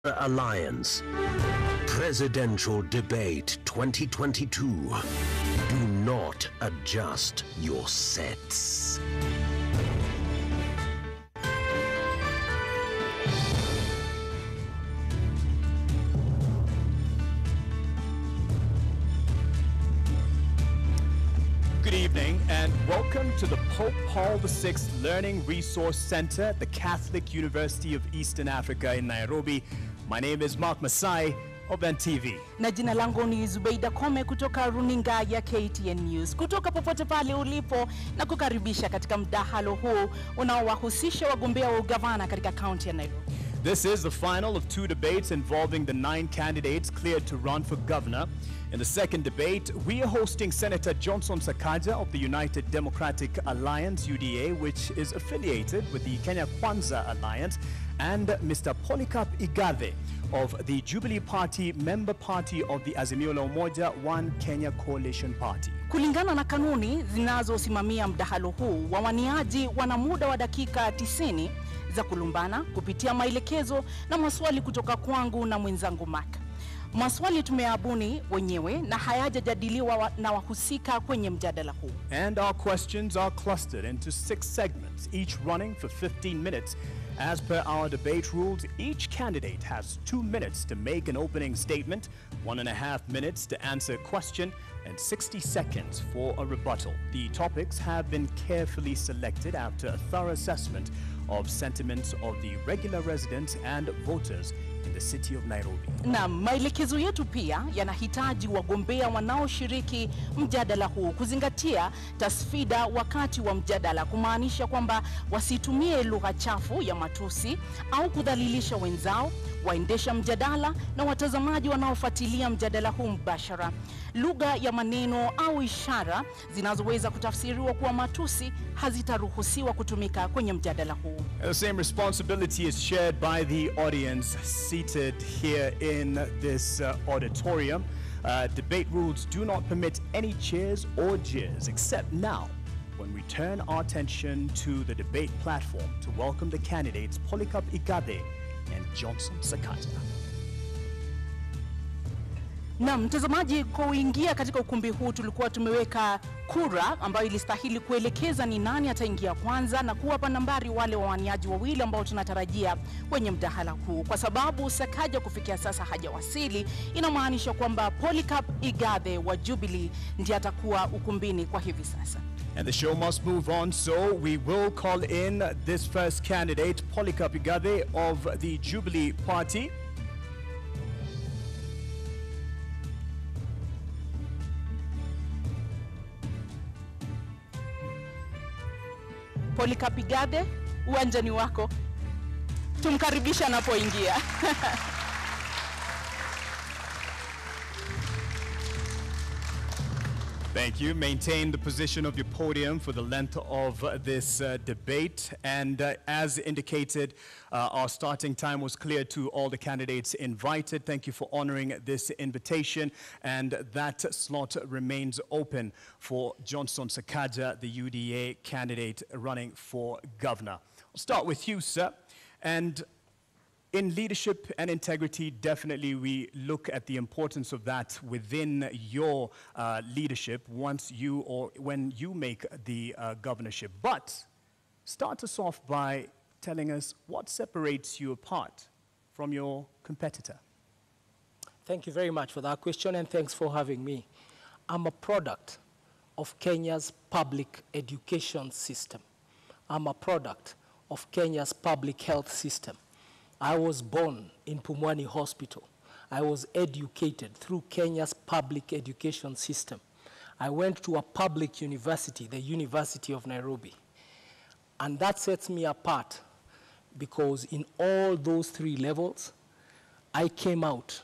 Alliance. Presidential Debate 2022. Do not adjust your sets. Good evening and welcome to the Pope Paul VI Learning Resource Center at the Catholic University of Eastern Africa in Nairobi. My name is Mark Masai of NTV. Na jina langu ni Zubeida Kome kutoka runinga ya KTN News. Kutoka popote pale ulipo na kukaribisha katika mdahalo huu unaowahusisha wagombea wa ugavana katika kaunti ya Nairobi. This is the final of 2 debates involving the 9 candidates cleared to run for governor. In the second debate, we are hosting Senator Johnson Sakaja of the United Democratic Alliance, UDA, which is affiliated with the Kenya Kwanza Alliance, and Mr. Polycarp Igathe of the Jubilee Party, member party of the Azimio la Umoja One Kenya Coalition Party. Kulingana na kanuni zinazosimamia mdahalo huu, wawaniaji wana muda wa dakika 90 za kulumbana kupitia maelekezo na maswali kutoka kwangu na mwenzangu Mark. Maswali tumeabuni wenyewe na hayajajadiliwa na wahusika kwenye mjadala huu. And our questions are clustered into 6 segments, each running for 15 minutes. As per our debate rules, each candidate has 2 minutes to make an opening statement, 1.5 minutes to answer a question, and 60 seconds for a rebuttal. The topics have been carefully selected after a thorough assessment of sentiments of the regular residents and voters in the city of Nairobi. Na maelekezo yetu pia yanahitaji wagombea wanaoshiriki mjadala huu kuzingatia tasfida wakati wa mjadala, kumaanisha kwamba wasitumie lugha chafu ya matusi au kudhalilisha wenzao, waendesha mjadala na watazamaji wanaofuatilia mjadala huu mbashara. Lugha ya maneno au ishara zinazoweza kutafsiriwa kuwa matusi hazitaruhusiwa kutumika kwenye mjadala huu. The same responsibility is shared by the audience seated here in this auditorium. Debate rules do not permit any cheers or jeers, except now, when we turn our attention to the debate platform to welcome the candidates Polycarp Igathe and Johnson Sakaja. Na mtazamaji, kuingia katika ukumbi huu tulikuwa tumeweka kura ambayo ilistahili kuelekeza ni nani ataingia kwanza na kuwapa nambari wale wawaniaji wawili ambao tunatarajia kwenye mdahalo huu. Kwa sababu Sakaja kufikia sasa hajawasili, inamaanisha kwamba Polycarp Igathe wa Jubilee ndiye atakuwa ukumbini kwa hivi sasa. And the show must move on, so we will call in this first candidate, Polycarp Igathe of the Jubilee Party. Polycarp Igathe, uwanjani wako. Tumkaribisha anapoingia. Thank you. Maintain the position of your podium for the length of this debate. And as indicated, our starting time was clear to all the candidates invited. Thank you for honoring this invitation. And that slot remains open for Johnson Sakaja, the UDA candidate running for governor. I'll start with you, sir. And in leadership and integrity, definitely we look at the importance of that within your leadership once you or when you make the governorship. But start us off by telling us what separates you apart from your competitor. Thank you very much for that question, and thanks for having me. I'm a product of Kenya's public education system. I'm a product of Kenya's public health system. I was born in Pumwani Hospital. I was educated through Kenya's public education system. I went to a public university, the University of Nairobi. And that sets me apart because in all those 3 levels, I came out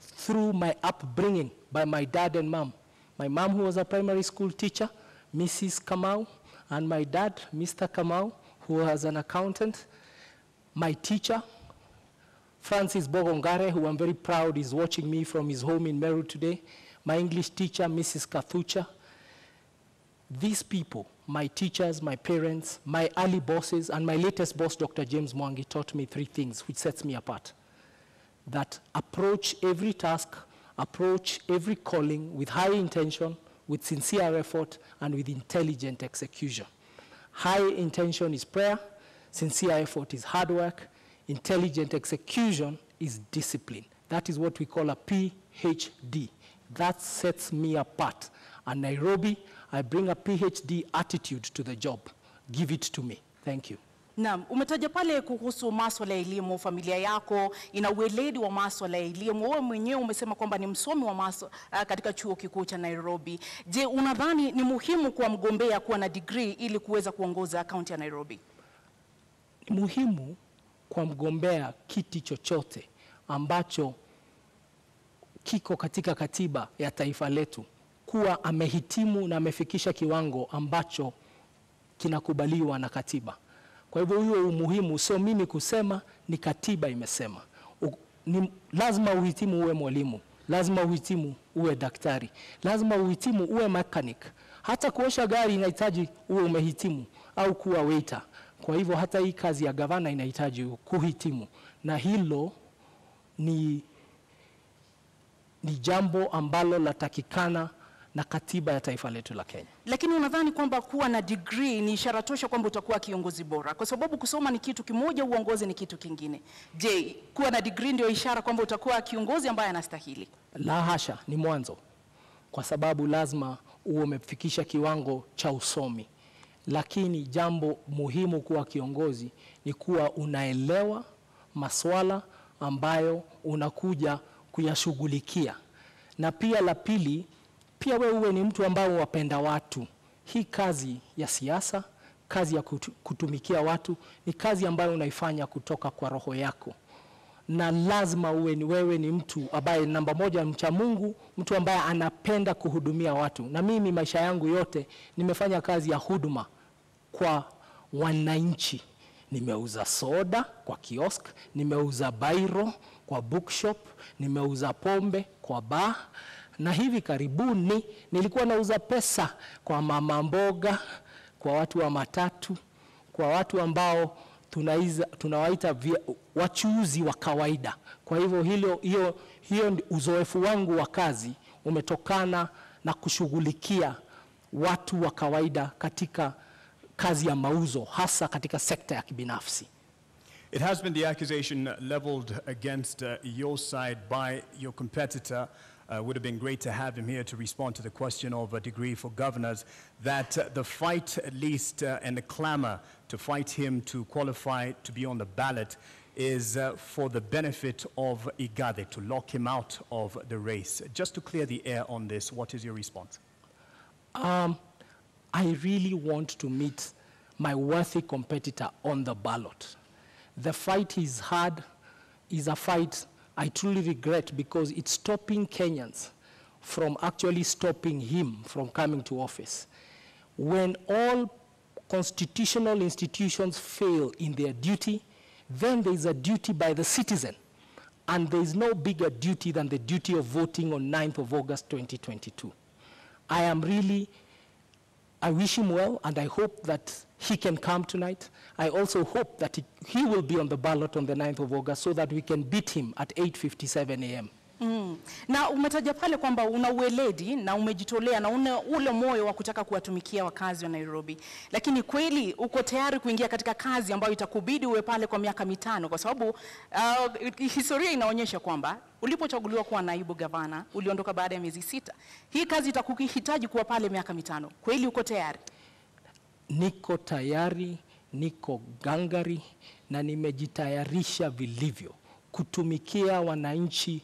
through my upbringing by my dad and mom. My mom, who was a primary school teacher, Mrs. Kamau, and my dad, Mr. Kamau, who was an accountant. My teacher, Francis Bogongare, who I'm very proud is watching me from his home in Meru today. My English teacher, Mrs. Kathucha. These people, my teachers, my parents, my early bosses, and my latest boss, Dr. James Mwangi, taught me 3 things which sets me apart. that approach every task, approach every calling with high intention, with sincere effort, and with intelligent execution. High intention is prayer, sincere effort is hard work, intelligent execution is discipline. That is what we call a PhD. That sets me apart. At Nairobi, I bring a PhD attitude to the job. Give it to me. Thank you. Naam, umetaja pale kuhusu masuala ya elimu, familia yako ina ueledi wa masuala ya elimu. Wewe mwenyewe umesema kwamba ni msomi wa katika chuo kikuu cha Nairobi. Je, unadhani ni muhimu kwa mgombea kuwa na degree ili kuweza kuongoza kaunti ya Nairobi? Ni muhimu kwa mgombea kiti chochote ambacho kiko katika katiba ya taifa letu kuwa amehitimu na amefikisha kiwango ambacho kinakubaliwa na katiba. Kwa hivyo huo umuhimu sio mimi kusema, ni katiba imesema. Lazima uhitimu uwe mwalimu, lazima uhitimu uwe daktari, lazima uhitimu uwe mechanic. Hata kuosha gari inahitaji uwe umehitimu au kuwa waiter. Kwa hivyo hata hii kazi ya gavana inahitaji kuhitimu, na hilo ni jambo ambalo latakikana na katiba ya taifa letu la Kenya. Lakini unadhani kwamba kuwa na degree ni ishara tosha kwamba utakuwa kiongozi bora? Kwa sababu kusoma ni kitu kimoja, uongozi ni kitu kingine. Je, kuwa na degree ndio ishara kwamba utakuwa kiongozi ambaye anastahili? La hasha, ni mwanzo. Kwa sababu lazima uwe umefikisha kiwango cha usomi. Lakini jambo muhimu kuwa kiongozi ni kuwa unaelewa masuala ambayo unakuja kuyashughulikia. Na pia la pili, pia wewe uwe ni mtu ambaye wapenda watu. Hii kazi ya siasa, kazi ya kutumikia watu, ni kazi ambayo unaifanya kutoka kwa roho yako. Na lazima wewe ni mtu ambaye namba moja mcha Mungu, mtu ambaye anapenda kuhudumia watu. Na mimi maisha yangu yote nimefanya kazi ya huduma kwa wananchi. Nimeuza soda kwa kiosk, nimeuza bairo kwa bookshop, nimeuza pombe kwa bar, na hivi karibuni nilikuwa nauza pesa kwa mama mboga, kwa watu wa matatu, kwa watu ambao tunawaita wachuuzi wa kawaida. Kwa hivyo hiyo uzoefu wangu wa kazi umetokana na kushughulikia watu wa kawaida katika kazi ya mauzo, hasa katika sekta ya kibinafsi. It has been the accusation leveled against your side by your competitor. Would have been great to have him here to respond to the question of a degree for governors, that the fight at least and the clamor to fight him to qualify to be on the ballot is for the benefit of Igathe, to lock him out of the race. Just to clear the air on this, what is your response? I really want to meet my worthy competitor on the ballot. The fight he's had is a fight I truly regret, because it's stopping Kenyans from actually stopping him from coming to office. When all constitutional institutions fail in their duty, then there is a duty by the citizen. And there is no bigger duty than the duty of voting on 9th of August 2022. I wish him well, and I hope that he can come tonight. I also hope that he will be on the ballot on the 9th of August so that we can beat him at 8:57 a.m. Na umetaja pale kwamba una ueledi na umejitolea na una ule moyo wa kutaka kuwatumikia wakazi wa Nairobi. Lakini kweli uko tayari kuingia katika kazi ambayo itakubidi uwe pale kwa miaka 5, kwa sababu historia inaonyesha kwamba ulipochaguliwa kuwa naibu gavana uliondoka baada ya miezi 6. Hii kazi itakuhitaji kuwa pale miaka 5. Kweli uko tayari? Niko tayari, niko gangari, na nimejitayarisha vilivyo kutumikia wananchi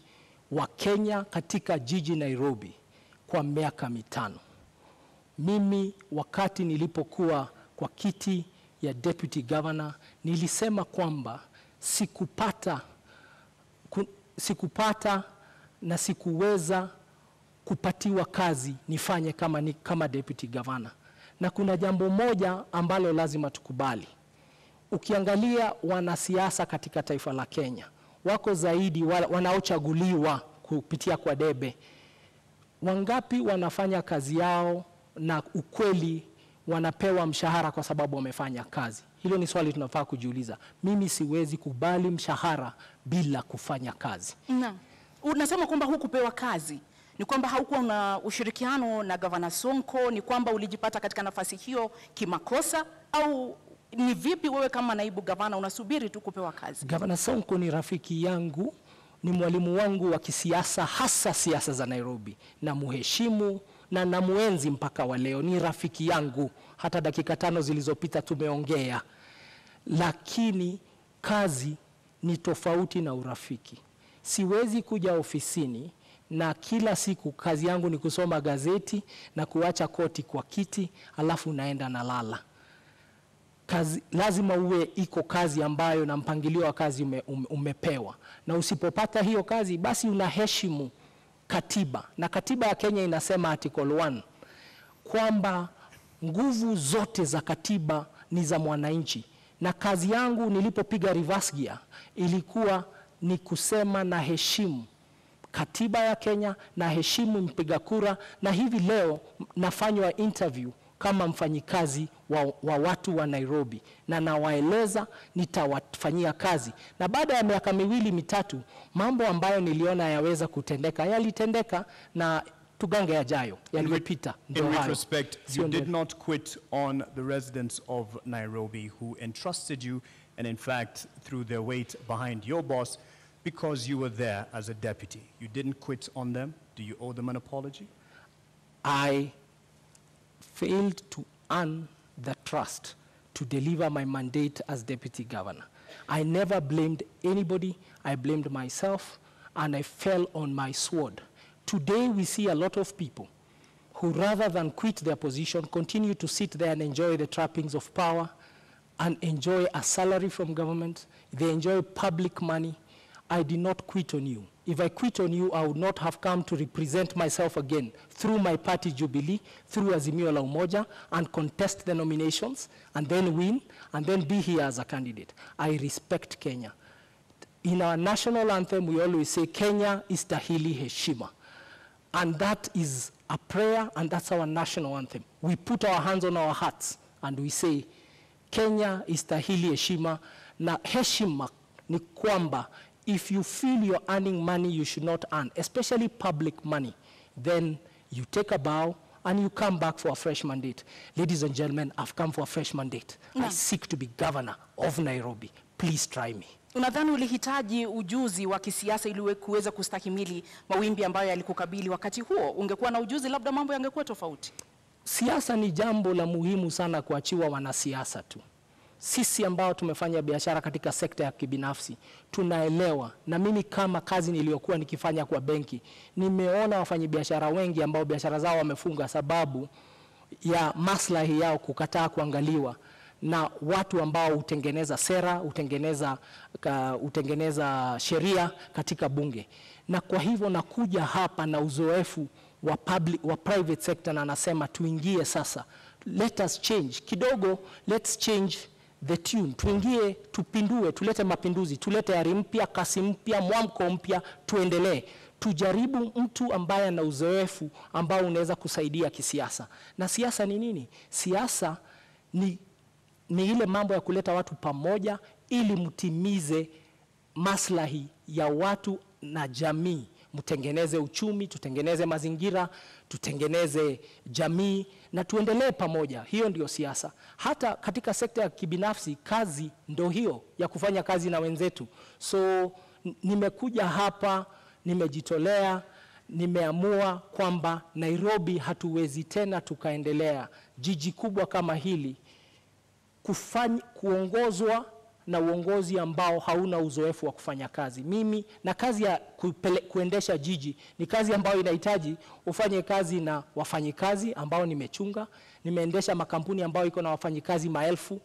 wa Kenya katika jiji Nairobi kwa miaka 5. Mimi wakati nilipokuwa kwa kiti ya deputy governor nilisema kwamba sikupata na sikuweza kupatiwa kazi nifanye kama deputy governor. Na kuna jambo moja ambalo lazima tukubali. Ukiangalia wanasiasa katika taifa la Kenya, wako zaidi wanaochaguliwa kupitia kwa debe. Wangapi wanafanya kazi yao na ukweli wanapewa mshahara kwa sababu wamefanya kazi. Hilo ni swali tunafaa kujiuliza. Mimi siwezi kubali mshahara bila kufanya kazi. Na unasema kwamba hukupewa kazi, ni kwamba haukuwa na ushirikiano na Gavana Sonko, ni kwamba ulijipata katika nafasi hiyo kimakosa, au ni vipi wewe kama naibu gavana unasubiri tu kupewa kazi? Gavana Sonko ni rafiki yangu, ni mwalimu wangu wa kisiasa, hasa siasa za Nairobi, na muheshimu na namuenzi mpaka wa leo. Ni rafiki yangu, hata dakika 5 zilizopita tumeongea. Lakini kazi ni tofauti na urafiki. Siwezi kuja ofisini na kila siku kazi yangu ni kusoma gazeti na kuacha koti kwa kiti alafu naenda na lala. Kazi, lazima uwe iko kazi ambayo na mpangilio wa kazi umepewa. Na usipopata hiyo kazi basi unaheshimu katiba. Na katiba ya Kenya inasema article 1 kwamba nguvu zote za katiba ni za mwananchi. Na kazi yangu nilipopiga reverse gear ilikuwa ni kusema na heshimu katiba ya Kenya, na heshimu mpiga kura. Na hivi leo nafanywa interview kama mfanyikazi wa watu wa Nairobi, na nawaeleza nitawafanyia kazi. Na baada ya miaka 2-3 mambo ambayo niliona yaweza kutendeka yalitendeka, na tugange yajayo yaliyopita. In retrospect, you did not quit on the residents of Nairobi who entrusted you and in fact threw their weight behind your boss because you were there as a deputy. You didn't quit on them. Do you owe them an apology? I failed to earn the trust to deliver my mandate as deputy governor. I never blamed anybody. I blamed myself, and I fell on my sword. Today we see a lot of people who, rather than quit their position, continue to sit there and enjoy the trappings of power and enjoy a salary from government. They enjoy public money. I did not quit on you. If I quit on you, I would not have come to represent myself again through my party Jubilee, through Azimio la Umoja, and contest the nominations, and then win, and then be here as a candidate. I respect Kenya. In our national anthem, we always say, Kenya istahili heshima. And that is a prayer, and that's our national anthem. We put our hands on our hearts, and we say, Kenya istahili heshima. Na heshima ni kwamba, if you feel you're earning money you should not earn, especially public money, then you take a bow and you come back for a fresh mandate. Ladies and gentlemen, I've come for a fresh mandate. I seek to be governor of Nairobi. Please try me. Unadhani ulihitaji ujuzi wa kisiasa ili kuweza kustahimili mawimbi ambayo yalikukabili wakati huo? Ungekuwa na ujuzi, labda mambo yangekuwa tofauti. Siasa ni jambo la muhimu sana kuachiwa wanasiasa tu. Sisi ambao tumefanya biashara katika sekta ya kibinafsi tunaelewa, na mimi kama kazi niliyokuwa nikifanya kwa benki, nimeona wafanyabiashara wengi ambao biashara zao wamefunga sababu ya maslahi yao kukataa kuangaliwa na watu ambao utengeneza sera, utengeneza sheria katika bunge. Na kwa hivyo nakuja hapa na uzoefu wa private sector, na nasema tuingie sasa. Let us change kidogo, let's change the tune. Tuingie, tupindue, tulete mapinduzi, tulete ari mpya, kasi mpya, mwamko mpya, tuendelee. Tujaribu mtu ambaye ana uzoefu ambao unaweza kusaidia kisiasa. Na siasa ni nini? Siasa ni ile mambo ya kuleta watu pamoja ili mtimize maslahi ya watu na jamii. Mtengeneze uchumi, tutengeneze mazingira, tutengeneze jamii, na tuendelee pamoja. Hiyo ndio siasa. Hata katika sekta ya kibinafsi, kazi ndio hiyo ya kufanya kazi na wenzetu. So nimekuja hapa, nimejitolea, nimeamua kwamba Nairobi hatuwezi tena tukaendelea jiji kubwa kama hili kuongozwa na uongozi ambao hauna uzoefu wa kufanya kazi. Mimi na kazi ya kuendesha jiji ni kazi ambayo inahitaji ufanye kazi na wafanyikazi ambao nimechunga. Nimeendesha makampuni ambayo iko na wafanyikazi maelfu,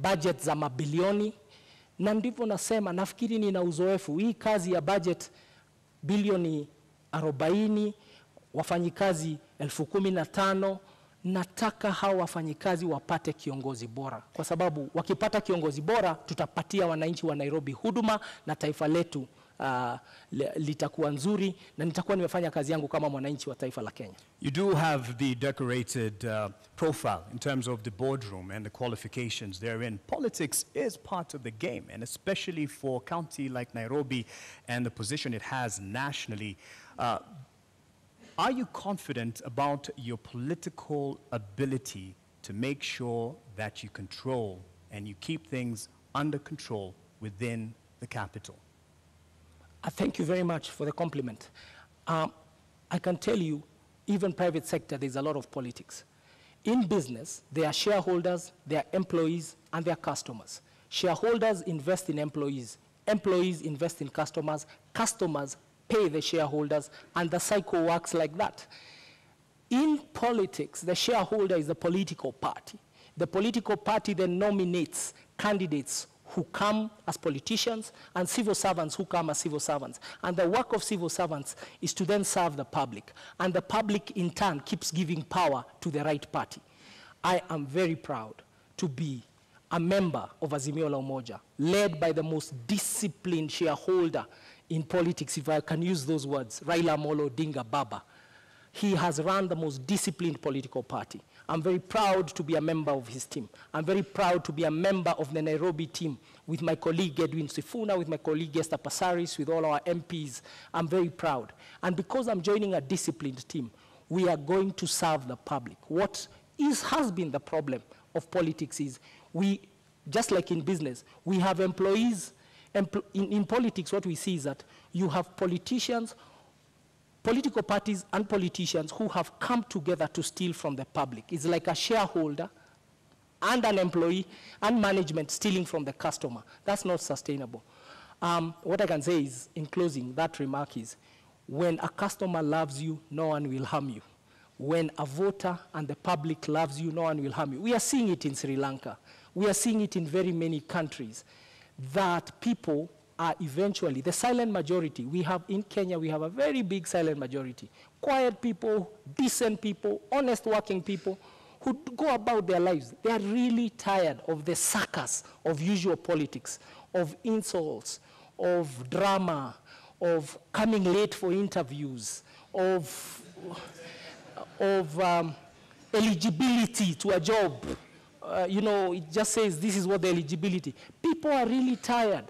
budget za mabilioni, na ndivyo nasema nafikiri nina uzoefu. Hii kazi ya budget bilioni 40, wafanyikazi 15,000, nataka hao wafanyikazi wapate kiongozi bora, kwa sababu wakipata kiongozi bora tutapatia wananchi wa Nairobi huduma na taifa letu litakuwa nzuri na nitakuwa nimefanya kazi yangu kama mwananchi wa taifa la Kenya. You do have the decorated profile in terms of the boardroom and the qualifications therein. Politics is part of the game, and especially for a county like Nairobi and the position it has nationally. Are you confident about your political ability to make sure that you control and you keep things under control within the capital? Thank you very much for the compliment. I can tell you, even private sector, there's a lot of politics. In business, there are shareholders, there are employees, and there are customers. Shareholders invest in employees. Employees invest in customers. Customers pay the shareholders, and the cycle works like that. In politics, the shareholder is the political party. The political party then nominates candidates who come as politicians and civil servants who come as civil servants. And the work of civil servants is to then serve the public. And the public, in turn, keeps giving power to the right party. I am very proud to be a member of Azimio la Umoja, led by the most disciplined shareholder in politics, if I can use those words, Raila Amolo Odinga Baba. He has run the most disciplined political party. I'm very proud to be a member of his team. I'm very proud to be a member of the Nairobi team with my colleague Edwin Sifuna, with my colleague Esther Passaris, with all our MPs. I'm very proud. And because I'm joining a disciplined team, we are going to serve the public. What has been the problem of politics is just like in business, we have employees. In politics, what we see is that you have politicians, political parties and politicians who have come together to steal from the public. It's like a shareholder and an employee and management stealing from the customer. That's not sustainable. What I can say is, in closing, that remark is, when a customer loves you, no one will harm you. When a voter and the public loves you, no one will harm you. We are seeing it in Sri Lanka. We are seeing it in very many countries, that people are eventually, the silent majority, we have in Kenya, we have a very big silent majority. Quiet people, decent people, honest working people who go about their lives. They are really tired of the circus of usual politics, of insults, of drama, of coming late for interviews, of eligibility to a job. It just says this is what the eligibility. People are really tired.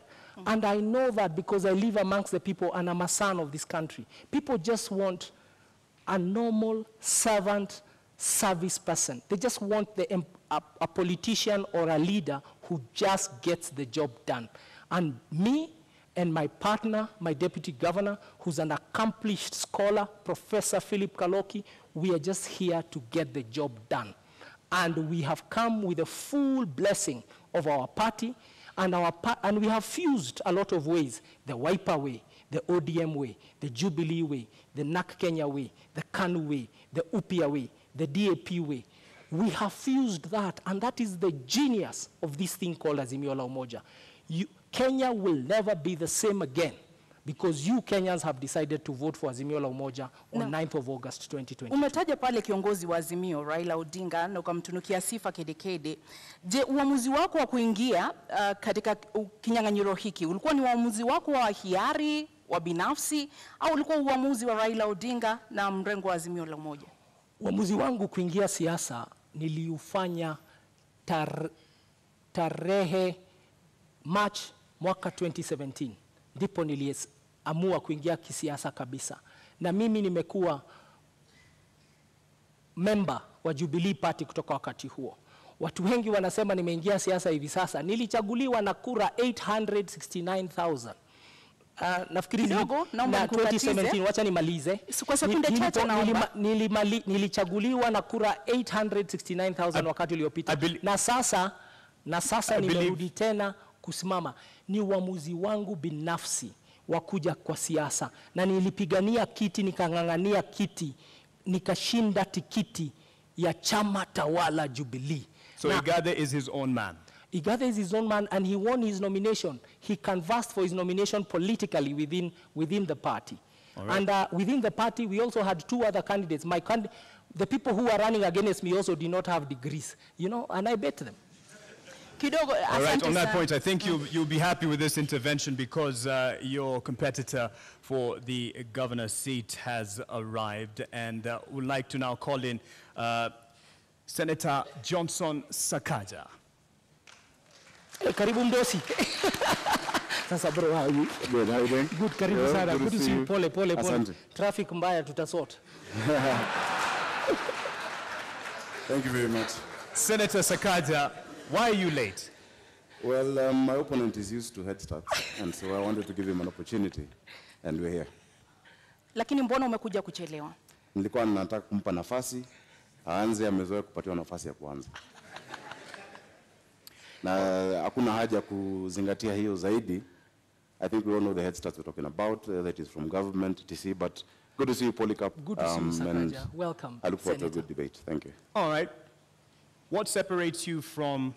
And I know that because I live amongst the people and I'm a son of this country. People just want a normal servant service person. They just want a politician or a leader who just gets the job done. And me and my partner, my deputy governor, who's an accomplished scholar, Professor Philip Kaloki, we are just here to get the job done. And we have come with the full blessing of our party, and we have fused a lot of ways: the Wiper way, the ODM way, the Jubilee way, the NAK Kenya way, the KANU way, the UPIA way, the DAP way. We have fused that, and that is the genius of this thing called Azimio la Umoja. Kenya will never be the same again because you Kenyans have decided to vote for Azimio la Umoja on 9th of August 2020. Umetaja pale kiongozi wa Azimio Raila Odinga na ukamtunukia sifa kedekede. Je, uamuzi wako wa kuingia katika kinyang'anyiro hiki ulikuwa ni uamuzi wako wa hiari, wa binafsi, au ulikuwa uamuzi wa Raila Odinga na mrengo wa Azimio la Umoja? Uamuzi wangu kuingia siasa niliufanya tarehe March mwaka 2017. Ndipo niliamua kuingia kisiasa kabisa. Na mimi nimekuwa member wa Jubilee Party kutoka wakati huo. Watu wengi wanasema nimeingia siasa hivi sasa. Nilichaguliwa na kura 869,000. Nafikiri na 2017, wacha nimalize. Kwa sekunde chache naomba. Nilichaguliwa na kura 869,000 wakati uliopita. Na sasa nimerudi tena kusimama. Ni uamuzi wangu binafsi wa kuja kwa siasa, na nilipigania kiti, nikang'ang'ania kiti, nikashinda tikiti ya chama tawala Jubilee. So Igathe is his own man. Igathe is his own man, and he won his nomination. He canvassed for his nomination politically within the party. Right. And within the party, we also had two other candidates. The people who were running against me also did not have degrees, and I bet them. All right, on that point, I think you'll be happy with this intervention because your competitor for the governor's seat has arrived, and would like to now call in Senator Johnson Sakaja. Karibu Mdosi. Sasa bro, how are you? Good, how are you doing? Good, karibu sana. Good to see you. Pole. Asante. Traffic mbaya tutasort. Thank you very much. Senator Sakaja, why are you late? Well, my opponent is used to head starts, and so I wanted to give him an opportunity, and we're here. Lakini mbona umekuja kuchelewa? Nilikuwa nataka kumpa nafasi, aanze amezoea kupatiwa nafasi ya kuanza. Na hakuna haja kuzingatia hiyo zaidi. I think we all know the head starts we're talking about, that is from government, etc. But good to see you, Polycarp. Good to see you, Sakaja. Welcome. I look forward to a good debate. Thank you. All right. What separates you from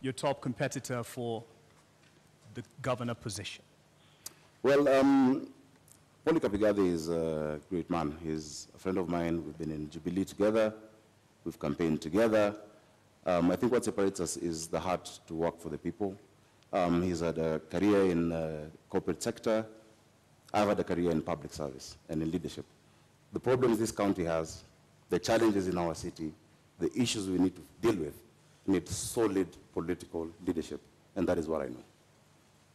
your top competitor for the governor position? Well, Polycarp Igathe is a great man. He's a friend of mine. We've been in Jubilee together. We've campaigned together. I think what separates us is the heart to work for the people. He's had a career in the corporate sector. I've had a career in public service and in leadership. The problems this county has, the challenges in our city, the issues we need to deal with, need solid political leadership, and that is what I know.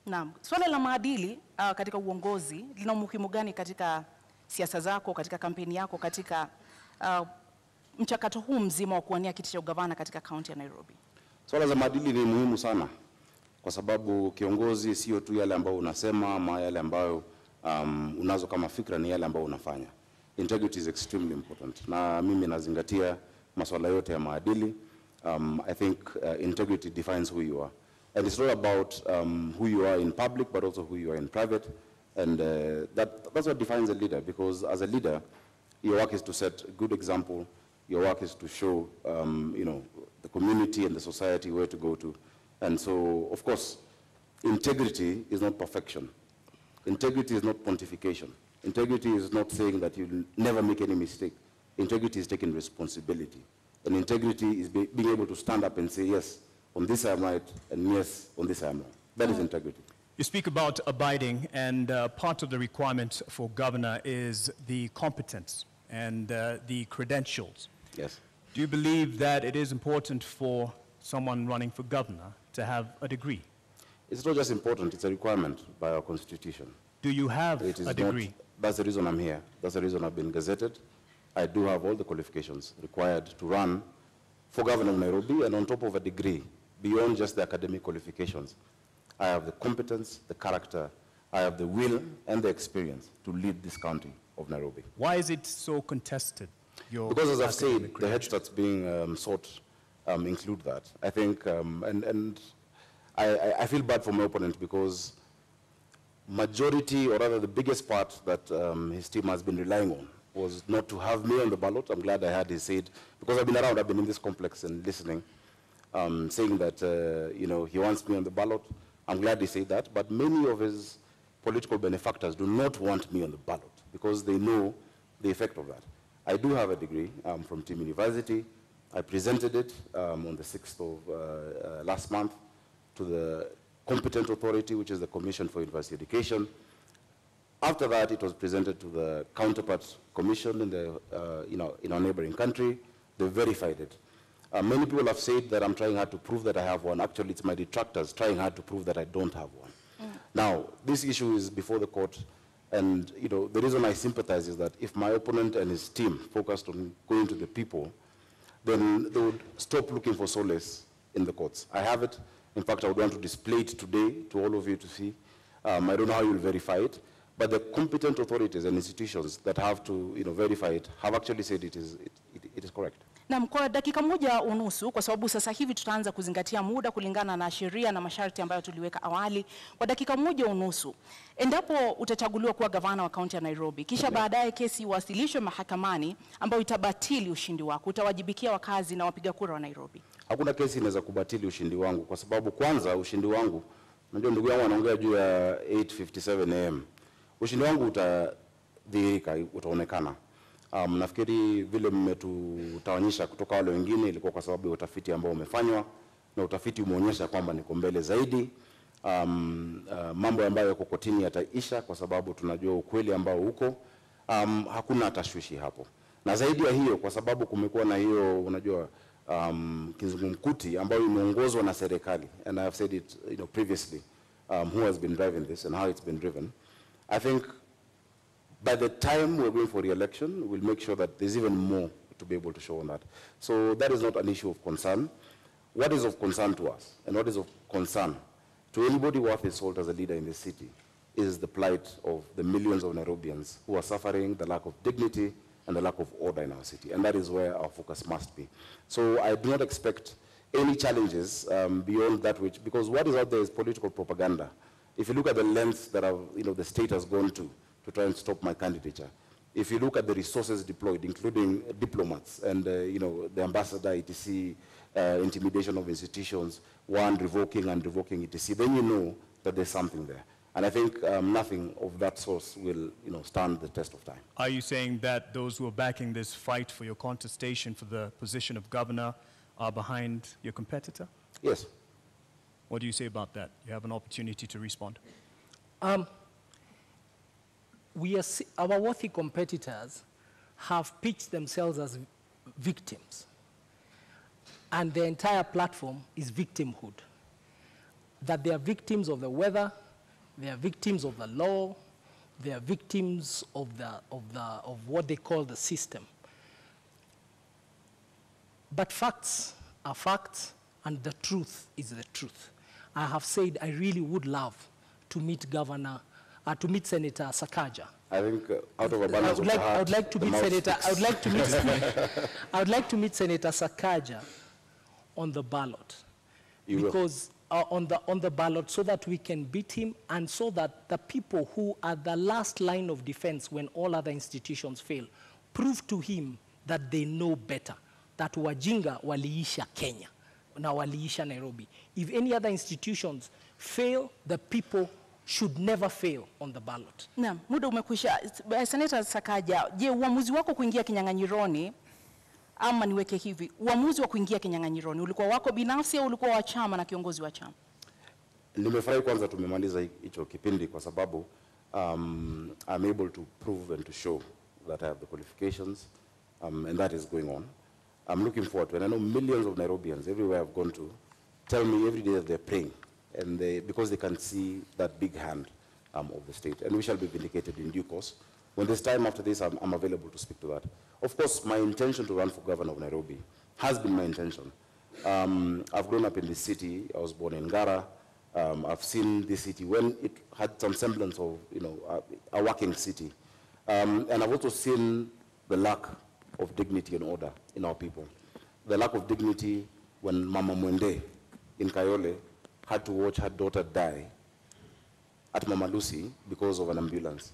Naam, swala la maadili katika uongozi lina umuhimu gani katika siasa zako, katika kampeni yako, katika mchakato huu mzima wa kuwania kiti cha ugavana katika kaunti ya Nairobi? Swala za maadili ni muhimu sana, kwa sababu kiongozi sio tu yale ambayo unasema ama yale ambayo unazo kama fikra, ni yale ambayo unafanya. Integrity is extremely important, na mimi nazingatia masuala yote ya maadili. I think integrity defines who you are. And it's not about who you are in public, but also who you are in private. And that's what defines a leader, because as a leader, your work is to set a good example. Your work is to show, the community and the society where to go to. And so, of course, integrity is not perfection. Integrity is not pontification. Integrity is not saying that you'll never make any mistake. Integrity is taking responsibility. And integrity is being able to stand up and say, yes, on this I am right, and yes, on this I am wrong. That is integrity. You speak about abiding, and part of the requirement for governor is the competence and the credentials. Yes. Do you believe that it is important for someone running for governor to have a degree? It's not just important, it's a requirement by our constitution. Do you have a degree? That's the reason I'm here. That's the reason I've been gazetted. I do have all the qualifications required to run for governor of Nairobi, and on top of a degree, beyond just the academic qualifications, I have the competence, the character, I have the will and the experience to lead this county of Nairobi. Why is it so contested? Because as I've said, the head starts being sought include that. I think, and I feel bad for my opponent, because majority, or rather the biggest part that his team has been relying on was not to have me on the ballot. I'm glad I had his said, because I've been around, I've been in this complex and listening, saying that, he wants me on the ballot. I'm glad he said that, but many of his political benefactors do not want me on the ballot because they know the effect of that. I do have a degree from Team University. I presented it on the 6th of last month to the competent authority, which is the Commission for University Education. After that, it was presented to the counterpart commission in in our neighboring country. They verified it. Many people have said that I'm trying hard to prove that I have one. Actually, it's my detractors trying hard to prove that I don't have one. Now, this issue is before the court, and the reason I sympathize is that if my opponent and his team focused on going to the people, then they would stop looking for solace in the courts. I have it. In fact, I would want to display it today to all of you to see. I don't know how you will verify it, but the competent authorities and institutions that have to verify it have actually said it is correct. Na kwa dakika moja unusu, kwa sababu sasa hivi tutaanza kuzingatia muda kulingana na sheria na masharti ambayo tuliweka awali. Kwa dakika moja unusu, endapo utachaguliwa kuwa gavana wa kaunti ya Nairobi, kisha baadaye kesi iwasilishwe mahakamani ambayo itabatili ushindi wako, utawajibikia wakazi na wapiga kura wa Nairobi? Hakuna kesi inaweza kubatili ushindi wangu, kwa sababu kwanza ushindi wangu, unajua ndugu yangu anaongea juu ya 8:57 am. Ushindi wangu utadhihirika, utaonekana. Nafikiri vile mmetutawanyisha kutoka wale wengine ilikuwa kwa sababu ya utafiti ambao umefanywa. na utafiti umeonyesha kwamba niko mbele zaidi. Mambo ambayo yako kotini yataisha kwa sababu tunajua ukweli ambao uko. Hakuna tashwishi hapo. Na zaidi ya hiyo, kwa sababu kumekuwa na hiyo, unajua, kizungumkuti ambayo imeongozwa na serikali, and I have said it, previously, who has been driving this and how it's been driven. I think by the time we're going for re-election, we'll make sure that there's even more to be able to show on that. So that is not an issue of concern. What is of concern to us, and what is of concern to anybody worth his salt as a leader in this city, is the plight of the millions of Nairobians who are suffering the lack of dignity and the lack of order in our city. And that is where our focus must be. So I do not expect any challenges beyond that which, because what is out there is political propaganda. If you look at the lengths that the state has gone to try and stop my candidature, if you look at the resources deployed, including diplomats and the ambassador, etc., intimidation of institutions, revoking and revoking, etc., then you know that there's something there. And I think nothing of that source will stand the test of time. Are you saying that those who are backing this fight for your contestation for the position of governor are behind your competitor? Yes. What do you say about that? You have an opportunity to respond. Our worthy competitors have pitched themselves as victims, and the entire platform is victimhood. That they are victims of the weather, they are victims of the law, they are victims of what they call the system. But facts are facts, and the truth is the truth. I have said I really would love to meet Senator Sakaja. I think out of abundance of the heart, I would like to meet Senator. I would like to meet Senator Sakaja on the ballot, because on the ballot, so that we can beat him, and so that the people who are the last line of defense when all other institutions fail, prove to him that they know better. That wajinga waliisha Kenya, na waliisha Nairobi. If any other institutions fail, the people should never fail on the ballot. Naam, muda umekwisha. Senator Sakaja, je, uamuzi wako kuingia kinyang'anyironi, ama niweke hivi, uamuzi wa kuingia kinyang'anyironi ulikuwa wako binafsi au ulikuwa wa chama na kiongozi wa chama? Nimefurahi kwanza tumemaliza hicho kipindi kwa sababu I'm able to prove and to show that I have the qualifications, and that is going on. I'm looking forward to it. And I know millions of Nairobians everywhere I've gone to tell me every day that they're praying, and because they can see that big hand of the state. And we shall be vindicated in due course. When there's time after this, I'm available to speak to that. Of course, my intention to run for governor of Nairobi has been my intention. I've grown up in this city. I was born in Ngara. I've seen this city when it had some semblance of, a working city. And I've also seen the lack of dignity and order in our people. The lack of dignity when Mama Mwende in Kayole had to watch her daughter die at Mama Lucy because of an ambulance.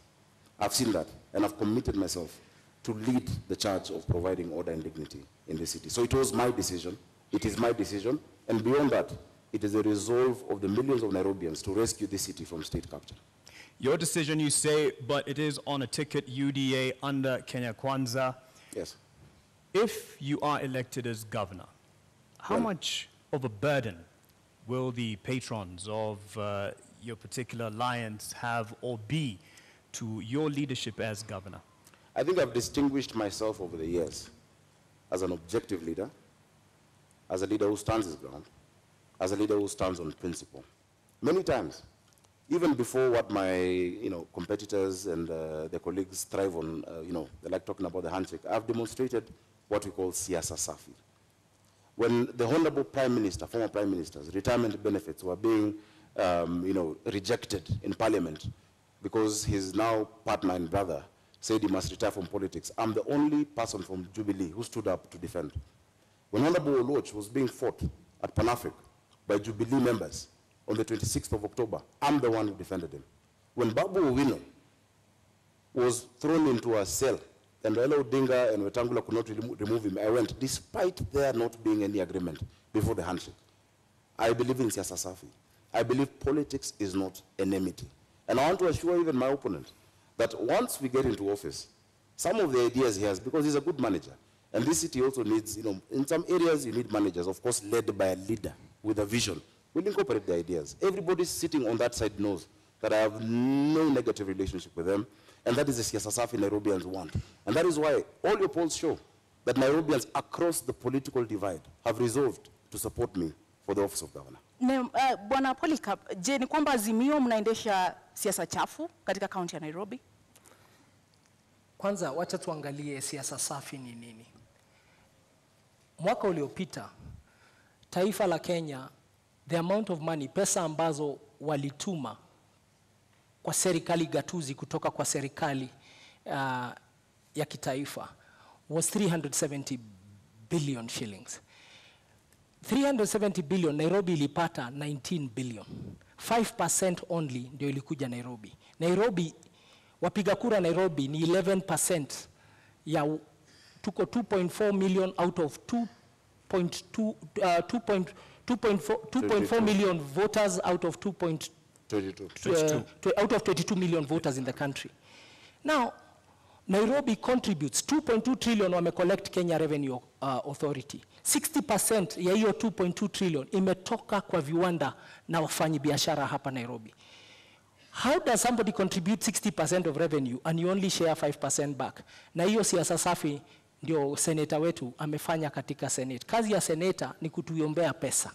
I've seen that, and I've committed myself to lead the charge of providing order and dignity in the city. So it was my decision, it is my decision, and beyond that, it is a resolve of the millions of Nairobians to rescue this city from state capture. Your decision, you say, but it is on a ticket UDA under Kenya Kwanza. Yes. If you are elected as governor, how much of a burden will the patrons of your particular alliance have or be to your leadership as governor? I think I've distinguished myself over the years as an objective leader, as a leader who stands his ground, as a leader who stands on principle. Many times, even before what my competitors and their colleagues thrive on, they like talking about the handshake, I've demonstrated what we call siasa safi. When the Honorable Prime Minister, former Prime Minister's retirement benefits were being rejected in Parliament because his now partner and brother said he must retire from politics, I'm the only person from Jubilee who stood up to defend. When Honorable Oloch was being fought at Pan-Africa by Jubilee members on the 26th of October, I'm the one who defended him. When Babu Owino was thrown into a cell and Raila Odinga and Wetangula could not remove him, I went, despite there not being any agreement before the handshake. I believe in siasa safi. I believe politics is not enmity. And I want to assure even my opponent that once we get into office, some of the ideas he has, because he's a good manager, and this city also needs, in some areas you need managers, of course, led by a leader with a vision will incorporate the ideas. Everybody sitting on that side knows that I have no negative relationship with them, and that is the siasa safi Nairobians want. And that is why all your polls show that Nairobians across the political divide have resolved to support me for the office of governor. Bwana Polycarp, je, ni kwamba Azimio mnaendesha siasa chafu katika kaunti ya Nairobi? Kwanza wacha tuangalie siasa safi ni nini. Mwaka uliopita taifa la Kenya, the amount of money, pesa ambazo walituma kwa serikali gatuzi kutoka kwa serikali ya kitaifa was 370 billion shillings. 370 billion, Nairobi ilipata 19 billion. 5% only ndio ilikuja Nairobi. Nairobi, wapiga kura Nairobi ni 11% ya tuko 2.4 million out of 2.4 million voters out of 22 million voters in the country. Now, Nairobi contributes 2.2 trillion wame collect Kenya Revenue Authority. 60% ya hiyo 2.2 trillion imetoka kwa viwanda na wafanyi biashara hapa Nairobi. How does somebody contribute 60% of revenue and you only share 5% back? Na hiyo siasa safi ndio senator wetu amefanya katika Senate. Kazi ya senator ni kutuombea pesa.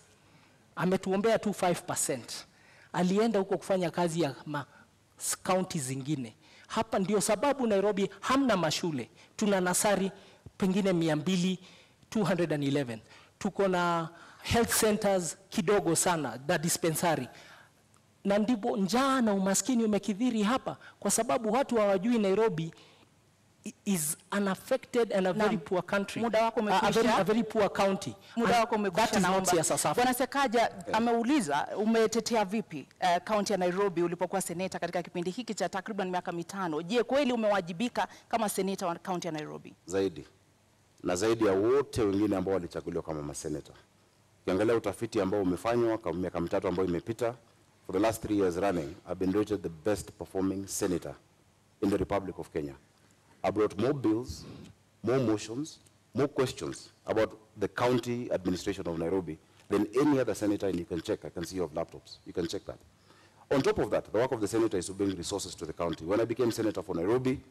Ametuombea tu 5%. Alienda huko kufanya kazi ya county zingine. Hapa ndio sababu Nairobi hamna mashule. Tuna nasari pengine 211. Tuko na health centers kidogo sana, da dispensary. Na ndipo njaa na umaskini umekithiri hapa kwa sababu watu hawajui Nairobi is unaffected and a very poor country. Muda wako umekwisha. A very poor county. Muda wako umekwisha naomba. Bwana Sakaja, ameuliza umetetea vipi county ya Nairobi ulipokuwa senator katika kipindi hiki cha takriban miaka 5. Je, kweli umewajibika kama senator wa county ya Nairobi? Zaidi. Na zaidi ya wote wengine ambao walichaguliwa kama masenator. Ukiangalia utafiti ambao umefanywa kwa miaka 3 ambayo imepita, for the last 3 years running, I've been rated the best performing senator in the Republic of Kenya. I brought more bills, more motions, more questions about the county administration of Nairobi than any other senator, and you can check. I can see you have laptops. You can check that. On top of that, the work of the senator is to bring resources to the county. When I became senator for Nairobi,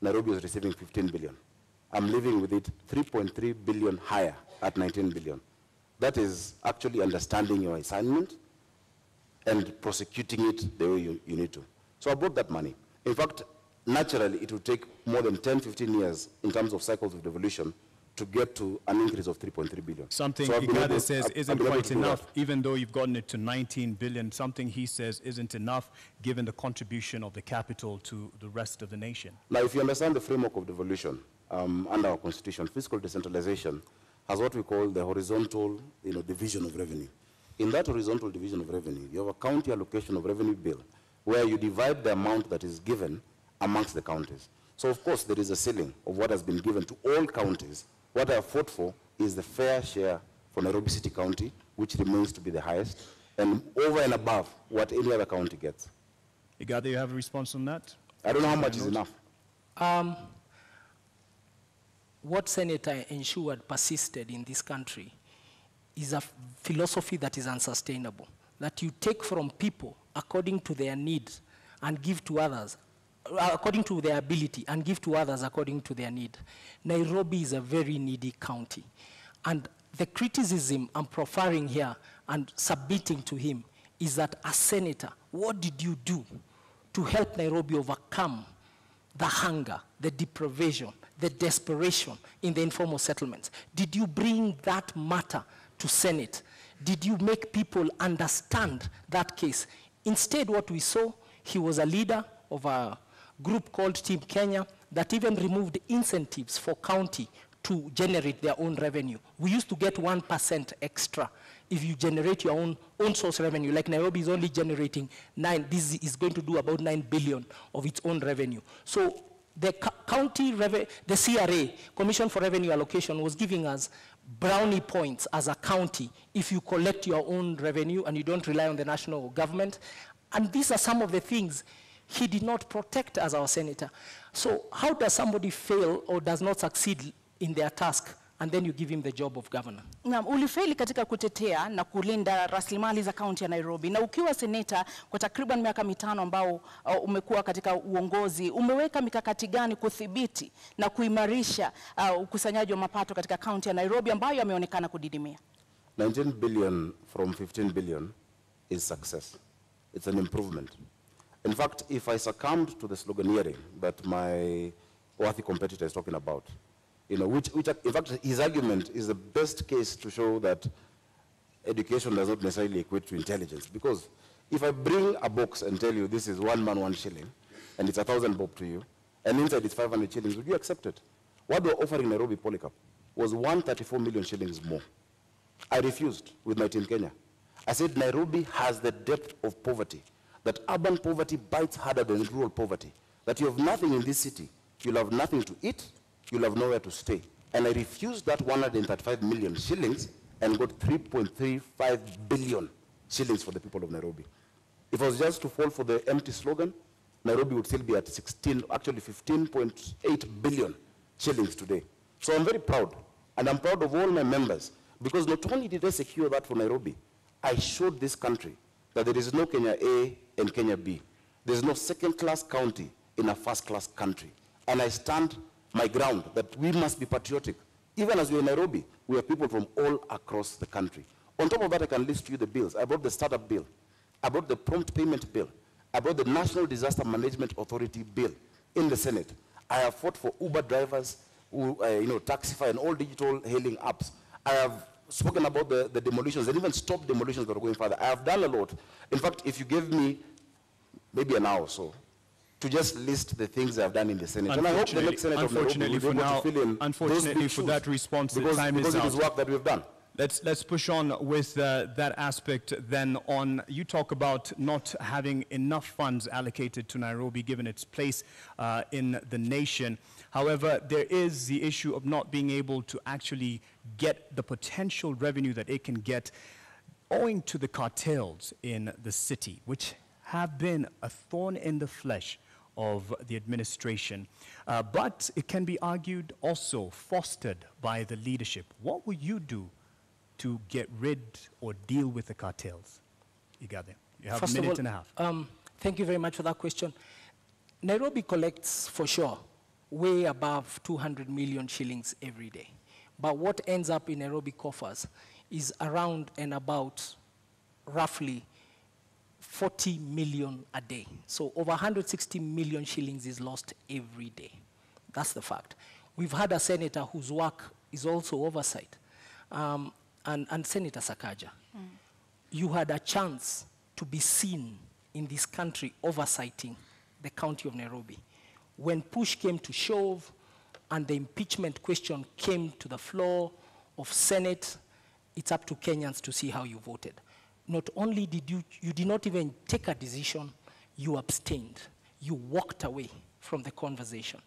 Nairobi was receiving 15 billion. I'm living with it 3.3 billion higher at 19 billion. That is actually understanding your assignment and prosecuting it the way you need to. So I brought that money. In fact, naturally, it will take more than 10-15 years in terms of cycles of devolution to get to an increase of 3.3 billion. Something Igathe says isn't quite enough, even though you've gotten it to 19 billion. Something he says isn't enough, given the contribution of the capital to the rest of the nation. Now, if you understand the framework of devolution under our constitution, fiscal decentralization has what we call the horizontal division of revenue. In that horizontal division of revenue, you have a county allocation of revenue bill, where you divide the amount that is given amongst the counties. So of course there is a ceiling of what has been given to all counties. What I have fought for is the fair share for Nairobi City County, which remains to be the highest, and over and above what any other county gets. Igathe, you have a response on that? I don't know how much is enough. What Senator ensured persisted in this country is a philosophy that is unsustainable, that you take from people according to their needs and give to others according to their ability and give to others according to their need. Nairobi is a very needy county. And the criticism I'm profiling here and submitting to him is that as senator, what did you do to help Nairobi overcome the hunger, the deprivation, the desperation in the informal settlements? Did you bring that matter to Senate? Did you make people understand that case? Instead, what we saw, he was a leader of a group called Team Kenya that even removed incentives for county to generate their own revenue. We used to get 1% extra if you generate your own source revenue. Like Nairobi is only generating this is going to do about 9 billion of its own revenue. So the county, the CRA, Commission for Revenue Allocation, was giving us brownie points as a county if you collect your own revenue and you don't rely on the national government. And these are some of the things he did not protect as our senator. So how does somebody fail or does not succeed in their task and then you give him the job of governor. Na ulifeli katika kutetea na kulinda rasilimali za kaunti ya Nairobi, na ukiwa seneta kwa takriban miaka 5 ambao umekuwa katika uongozi, umeweka mikakati gani kudhibiti na kuimarisha ukusanyaji wa mapato katika kaunti ya Nairobi ambayo yameonekana kudidimia? 19 billion from 15 billion is success. It's an improvement. In fact, if I succumbed to the sloganeering that my worthy competitor is talking about, you know, which in fact his argument is the best case to show that education does not necessarily equate to intelligence. Because if I bring a box and tell you this is 1 man 1 shilling, and it's 1,000 bob to you, and inside it's 500 shillings, would you accept it? What they were offering Nairobi Polycarp was 134 million shillings more. I refused with my team Kenya. I said Nairobi has the depth of poverty, that urban poverty bites harder than rural poverty, that you have nothing in this city, you'll have nothing to eat, you'll have nowhere to stay. And I refused that 135 million shillings and got 3.35 billion shillings for the people of Nairobi. If it was just to fall for the empty slogan, Nairobi would still be at 15.8 billion shillings today. So I'm very proud, and I'm proud of all my members, because not only did I secure that for Nairobi, I showed this country that there is no Kenya A and Kenya B. There's no second-class county in a first-class country. And I stand my ground that we must be patriotic. Even as we're in Nairobi, we have people from all across the country. On top of that, I can list you the bills. I brought the startup bill. I brought the prompt payment bill. I brought the National Disaster Management Authority bill in the Senate. I have fought for Uber drivers, who, Taxify and all digital hailing apps. I have spoken about the demolitions and even stopped demolitions that are going further. I have done a lot. In fact, if you give me maybe an hour or so to just list the things I've done in the Senate, and I hope the next Senate of Nairobi will be able to fill in unfortunately for that response, because time is it out. is work that we've done. Let's push on with that aspect then on. You talk about not having enough funds allocated to Nairobi given its place in the nation. However, there is the issue of not being able to actually get the potential revenue that it can get owing to the cartels in the city, which have been a thorn in the flesh of the administration. But it can be argued also fostered by the leadership. What will you do to get rid or deal with the cartels? Igathe, you have First a minute of all, and a half. Thank you very much for that question. Nairobi collects, for sure, way above 200 million shillings every day. But what ends up in Nairobi coffers is around and about roughly 40 million a day. So over 160 million shillings is lost every day. That's the fact. We've had a senator whose work is also oversight, and Senator Sakaja. You had a chance to be seen in this country oversighting the county of Nairobi. When push came to shove and the impeachment question came to the floor of Senate, it's up to Kenyans to see how you voted. Not only did you did not even take a decision, you abstained. You walked away from the conversation.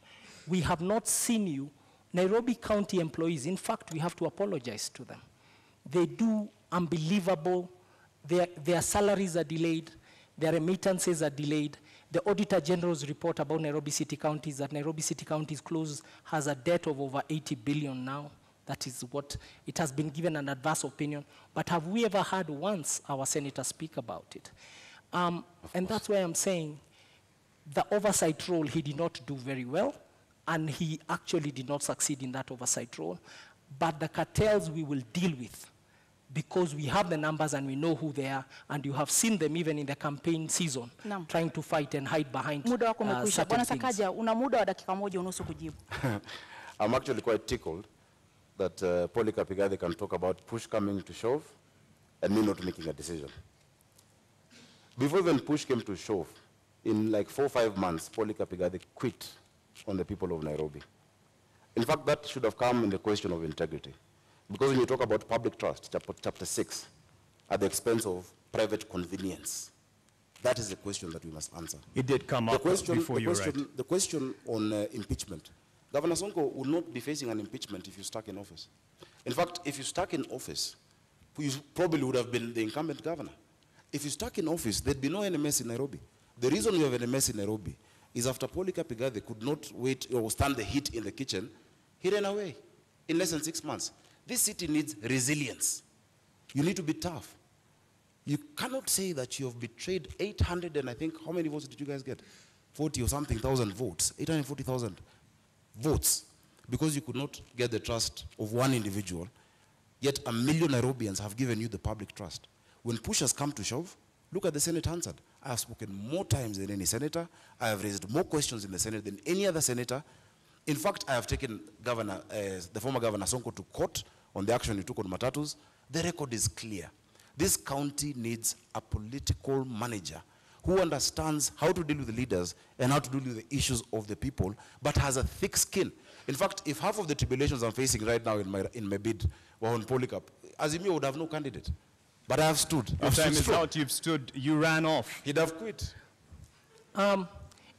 We have not seen you. Nairobi County employees, in fact, we have to apologize to them. They do unbelievable. Their salaries are delayed. Their remittances are delayed. The Auditor General's report about Nairobi City County is that Nairobi City County has a debt of over 80 billion now. That is what it has been given an adverse opinion. But have we ever heard once our senator speak about it? And that's why I'm saying the oversight role he did not do very well, and he actually did not succeed in that oversight role. But the cartels we will deal with, because we have the numbers and we know who they are, and you have seen them even in the campaign season, trying to fight and hide behind muda wako umekwisha. Bwana certain Sakaja, una muda wa dakika moja unusu kujibu. I'm actually quite tickled that Polycarp Igathe can talk about push coming to shove and me not making a decision. Before even push came to shove, in like 4 or 5 months, Polycarp Igathe quit on the people of Nairobi. In fact, that should have come in the question of integrity. Because when you talk about public trust, chapter 6, at the expense of private convenience, that is the question that we must answer. It did come up before you, right? The question on impeachment. Governor Sonko will not be facing an impeachment if you're stuck in office. In fact, if you're stuck in office, you probably would have been the incumbent governor. If you're stuck in office, there'd be no NMS in Nairobi. The reason we have an NMS in Nairobi is after Polycarp Igathe could not wait or stand the heat in the kitchen, he ran away. in less than 6 months. This city needs resilience. You need to be tough. You cannot say that you have betrayed 800 and I think, how many votes did you guys get? 40 or something thousand votes, 840,000 votes, because you could not get the trust of one individual, yet 1 million Nairobians have given you the public trust. When push has come to shove, look at the Senate answered. I have spoken more times than any senator. I have raised more questions in the Senate than any other senator. In fact, I have taken the former Governor Sonko to court on the action he took on matatus. The record is clear. This county needs a political manager who understands how to deal with the leaders and how to deal with the issues of the people, but has a thick skin. In fact, if half of the tribulations I'm facing right now in my bid were on Polycarp, Azimio would have no candidate. But I have stood. Your time is out, you've stood, you ran off. He'd have quit.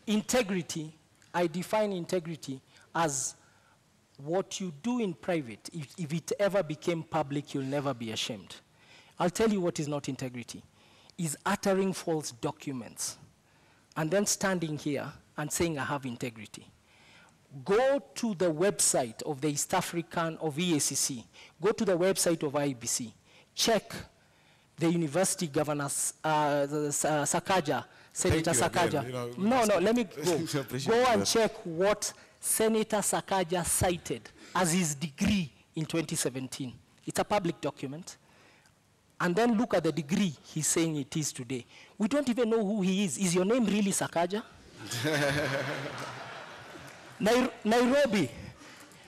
Integrity, I define integrity as what you do in private. If it ever became public, you'll never be ashamed. I'll tell you what is not integrity. Is uttering false documents and then standing here and saying I have integrity. Go to the website of the East African, of EACC. Go to the website of IBC. Check the university governors, Sakaja, Senator Sakaja. No, let me go. Go and check what Senator Sakaja cited as his degree in 2017. It's a public document. And then look at the degree he's saying it is today. We don't even know who he is. Is your name really Sakaja?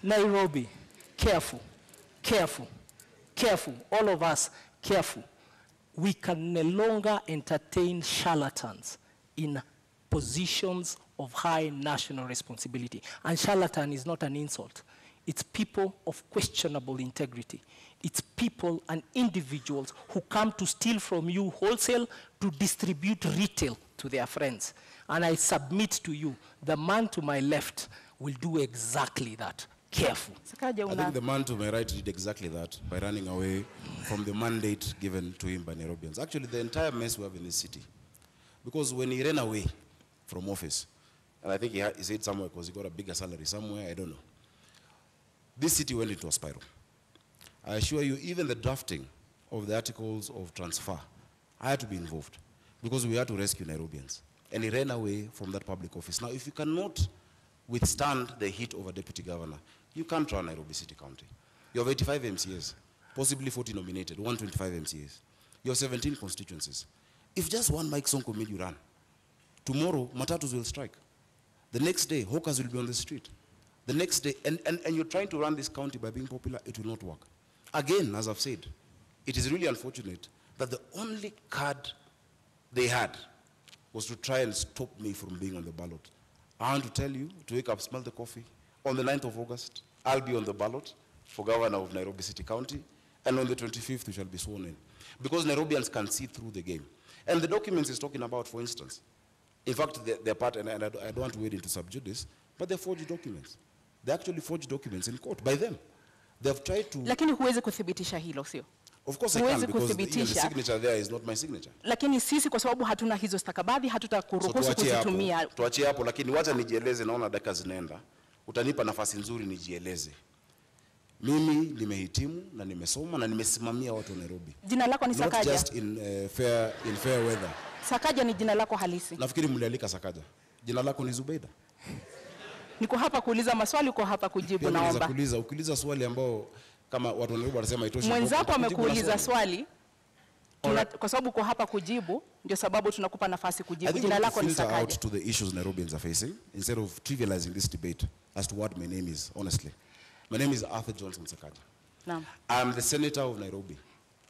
Nairobi, careful, all of us, careful. We can no longer entertain charlatans in positions of high national responsibility. And charlatan is not an insult. It's people of questionable integrity. It's people and individuals who come to steal from you wholesale to distribute retail to their friends. And I submit to you, the man to my left will do exactly that. Careful. I think the man to my right did exactly that by running away from the mandate given to him by Nairobians. Actually, the entire mess we have in this city. Because when he ran away from office, and I think he said somewhere because he got a bigger salary somewhere, I don't know. This city went into a spiral. I assure you, even the drafting of the articles of transfer, I had to be involved because we had to rescue Nairobians. And he ran away from that public office. Now, if you cannot withstand the heat of a deputy governor, you can't run Nairobi City County. You have 85 MCAs, possibly 40 nominated, 125 MCAs. You have 17 constituencies. If just one Mike Sonko made you run, tomorrow, matatus will strike. The next day, hawkers will be on the street. The next day, and you're trying to run this county by being popular, it will not work. Again, as I've said, it is really unfortunate that the only card they had was to try and stop me from being on the ballot. I want to tell you, to wake up, smell the coffee. On the 9th of August, I'll be on the ballot for governor of Nairobi City County, and on the 25th, we shall be sworn in. Because Nairobians can see through the game. And the documents he's talking about, for instance, in fact, they're part, and I don't want to wade into subject this, but they're forged documents. They actually forged documents in court by them. They've tried to... Lakini huwezi kuthibitisha hilo, sio? Of course I can, because the signature there is not my signature. Lakini sisi kwa sababu hatuna hizo stakabadhi, hatutakuruhusu kuzitumia. Tuachie hapo, lakini wacha nijieleze, naona dakika zinaenda. Utanipa nafasi nzuri nijieleze. Mimi nimehitimu na nimesoma na nimesimamia watu wa Nairobi. Jina lako ni Sakaja? Not just in fair weather. Sakaja ni jina lako halisi? Nafikiri mlialika Sakaja. Jina lako ni Zubeida? Niko hapa kuuliza maswali, uko hapa kujibu, naomba. Ukiuliza swali ambao kama watu wa Nairobi wanasema itoshi. Mwenzako amekuuliza swali. Kwa sababu uko hapa kujibu, ndio sababu tunakupa nafasi kujibu. Jina lako ni Sakaja. Out to the issues Nairobians are facing instead of trivializing this debate as to what my name is, honestly. My name is Arthur Johnson Sakaja. Naam. I'm the senator of Nairobi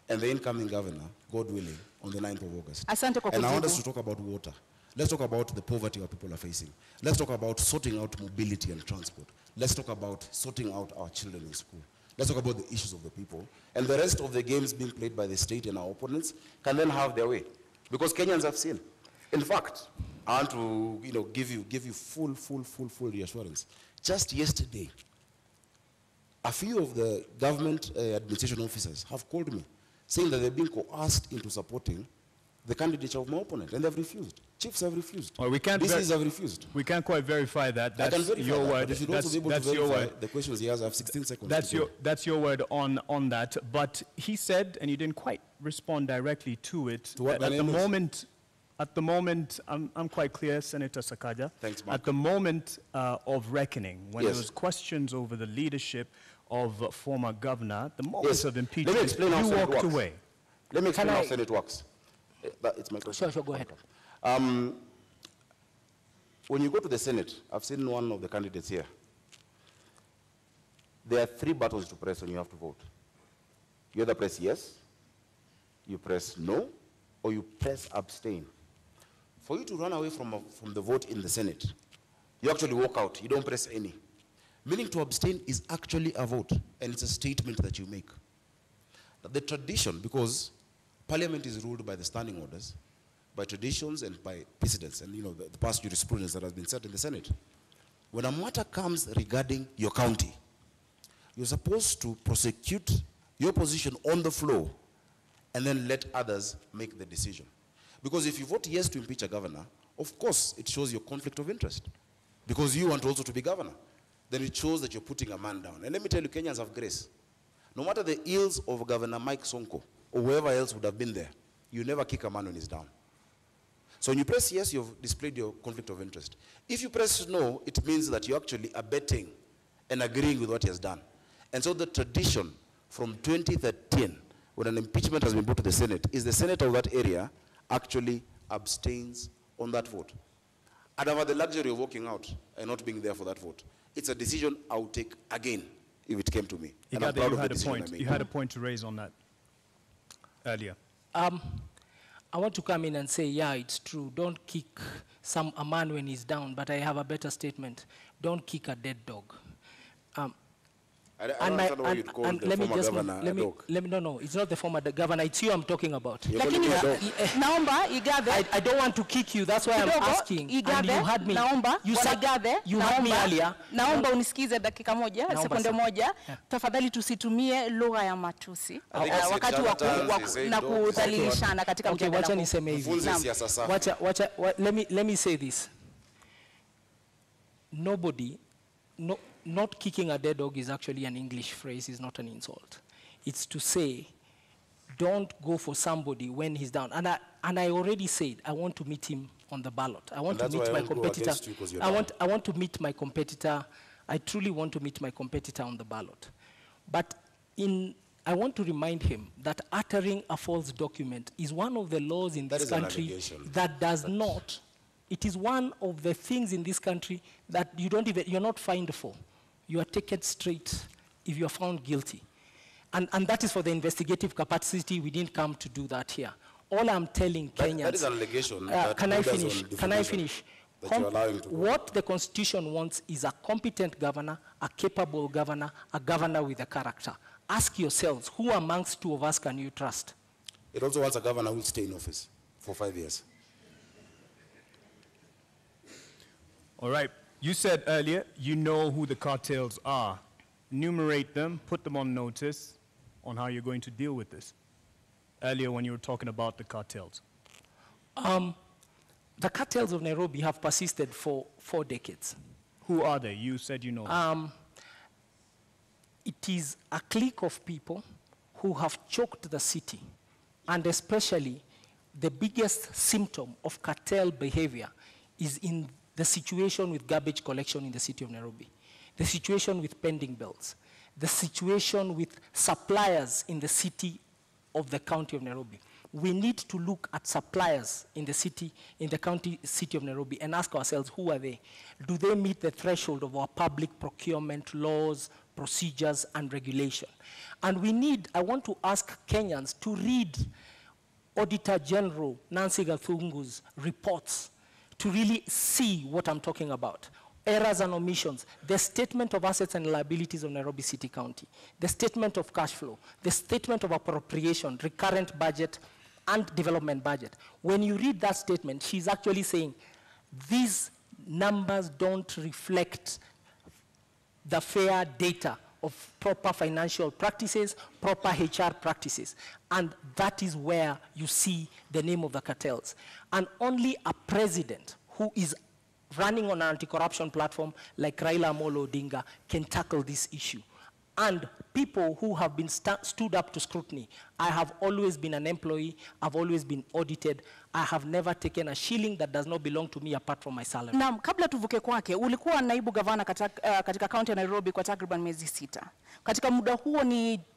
and the incoming governor, God willing, on the 9th of August. Asante kwa kujibu. And I want us to talk about water. Let's talk about the poverty our people are facing. Let's talk about sorting out mobility and transport. Let's talk about sorting out our children in school. Let's talk about the issues of the people. And the rest of the games being played by the state and our opponents can then have their way. Because Kenyans have seen. In fact, I want to give you full reassurance. Just yesterday, a few of the government administration officers have called me saying that they've been coerced into supporting the candidature of my opponent, and they've refused. Chiefs have refused. Well, we can't DCs have refused. We can't quite verify that. I can That's verify your that, word. but you should also be able to verify the questions he has. I have 16 seconds. That's your word on that. But he said, and you didn't quite respond directly to it. To what at the moment, I'm quite clear, Senator Sakaja. Thanks, Mark. At the moment of reckoning, when Yes. there was questions over the leadership of former governor, the moment Yes. of Let me impeachment, explain how you Senate walked works. away. Let me explain Can how I- Senate works. It's my question. Sure, go ahead. When you go to the Senate, I've seen one of the candidates here. There are 3 buttons to press when you have to vote. You either press yes, you press no, or you press abstain. For you to run away from the vote in the Senate, you actually walk out. You don't press any. Meaning to abstain is actually a vote, and it's a statement that you make. The tradition, because Parliament is ruled by the standing orders, by traditions and by precedents, and the past jurisprudence that has been set in the Senate. When a matter comes regarding your county, you're supposed to prosecute your position on the floor and then let others make the decision. Because if you vote yes to impeach a governor, of course it shows your conflict of interest. Because you want also to be governor. Then it shows that you're putting a man down. And let me tell you, Kenyans have grace. No matter the ills of Governor Mike Sonko or whoever else would have been there, you never kick a man when he's down. So when you press yes, you've displayed your conflict of interest. If you press no, it means that you're actually abetting and agreeing with what he has done. And so the tradition from 2013, when an impeachment has been brought to the Senate, is the Senate of that area actually abstains on that vote. I'd have had the luxury of walking out and not being there for that vote. It's a decision I would take again if it came to me. And I'm proud of the decision I made. You had a point to raise on that earlier. I want to come in and say, yeah, it's true. Don't kick a man when he's down, but I have a better statement. Don't kick a dead dog. I don't understand why you'd call the former governor a dog. No, it's not the former governor. It's you I'm talking about. Lakini naomba Igathe, I don't want to kick you. That's why I'm asking. And Igathe, you had me. naomba, You Bwana Igathe, you had me earlier. Naomba unisikize dakika moja, Naomba sekunde sana. moja. Yeah. Tafadhali tusitumie lugha ya matusi I think it's wakati charlatans, he na said dogs. kudhalilishana katika Okay, mjadala wacha huu. niseme hivi. Mfunze siasa safi. Let me say this. Not kicking a dead dog is actually an English phrase, it's not an insult. It's to say, don't go for somebody when he's down. And I already said, I want to meet him on the ballot. I want to meet my competitor. I want to meet my competitor. I truly want to meet my competitor on the ballot. But I want to remind him that uttering a false document is one of the laws in this country that does not. It is one of the things in this country that you're not fined for. You are taken straight if you're found guilty. And that is for the investigative capacity. We didn't come to do that here. All I'm telling Kenyans... That is an allegation. Can I finish? Can I finish? That you're allowing to what the Constitution wants is a competent governor, a capable governor, a governor with a character. Ask yourselves, who amongst two of us can you trust? It also wants a governor who will stay in office for 5 years. All right. You said earlier you know who the cartels are. Enumerate them, put them on notice on how you're going to deal with this. Earlier when you were talking about the cartels. The cartels of Nairobi have persisted for 4 decades. Who are they? You said you know. It is a clique of people who have choked the city, and especially the biggest symptom of cartel behavior is in the situation with garbage collection in the city of Nairobi, the situation with pending bills, the situation with suppliers in the city of the county of Nairobi. We need to look at suppliers in the city, in the county city of Nairobi, and ask ourselves, who are they? Do they meet the threshold of our public procurement laws, procedures, and regulation? And I want to ask Kenyans to read Auditor General Nancy Gathungu's reports to really see what I'm talking about. Errors and omissions, the statement of assets and liabilities of Nairobi City County, the statement of cash flow, the statement of appropriation, recurrent budget, and development budget. When you read that statement, she's actually saying, these numbers don't reflect the fair data of proper financial practices, proper HR practices. And that is where you see the name of the cartels. And only a president who is running on an anti-corruption platform like Raila Amolo Odinga can tackle this issue. And people who have been stood up to scrutiny. I have always been an employee. I've always been audited. I have never taken a shilling that does not belong to me apart from my salary. Naam, kabla tuvuke kwake, ulikuwa naibu gavana katika kaunti ya Nairobi kwa takriban miezi 6. Katika muda huo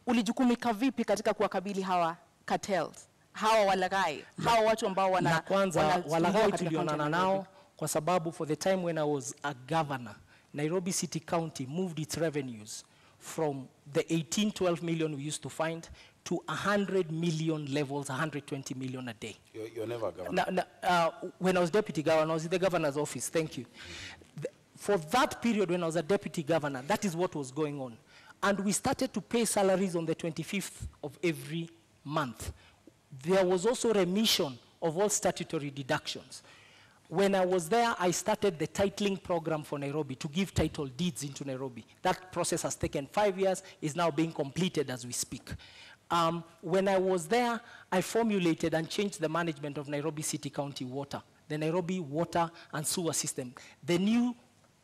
ulijukumika vipi katika kuwakabili hawa cartels, hawa walaghai, hawa watu ambao wana... Na kwanza walaghai tulionana nao kwa sababu for the time when I was a governor, Nairobi City County moved its revenues from the 12 million we used to find to 100 million levels, 120 million a day. You're never a governor. When I was deputy governor, I was in the governor's office, thank you. For that period when I was a deputy governor, that is what was going on. And we started to pay salaries on the 25th of every month. There was also remission of all statutory deductions. When I was there, I started the titling program for Nairobi to give title deeds into Nairobi. That process has taken 5 years, is now being completed as we speak. When I was there, I formulated and changed the management of Nairobi City County Water, the Nairobi Water and Sewer System. The new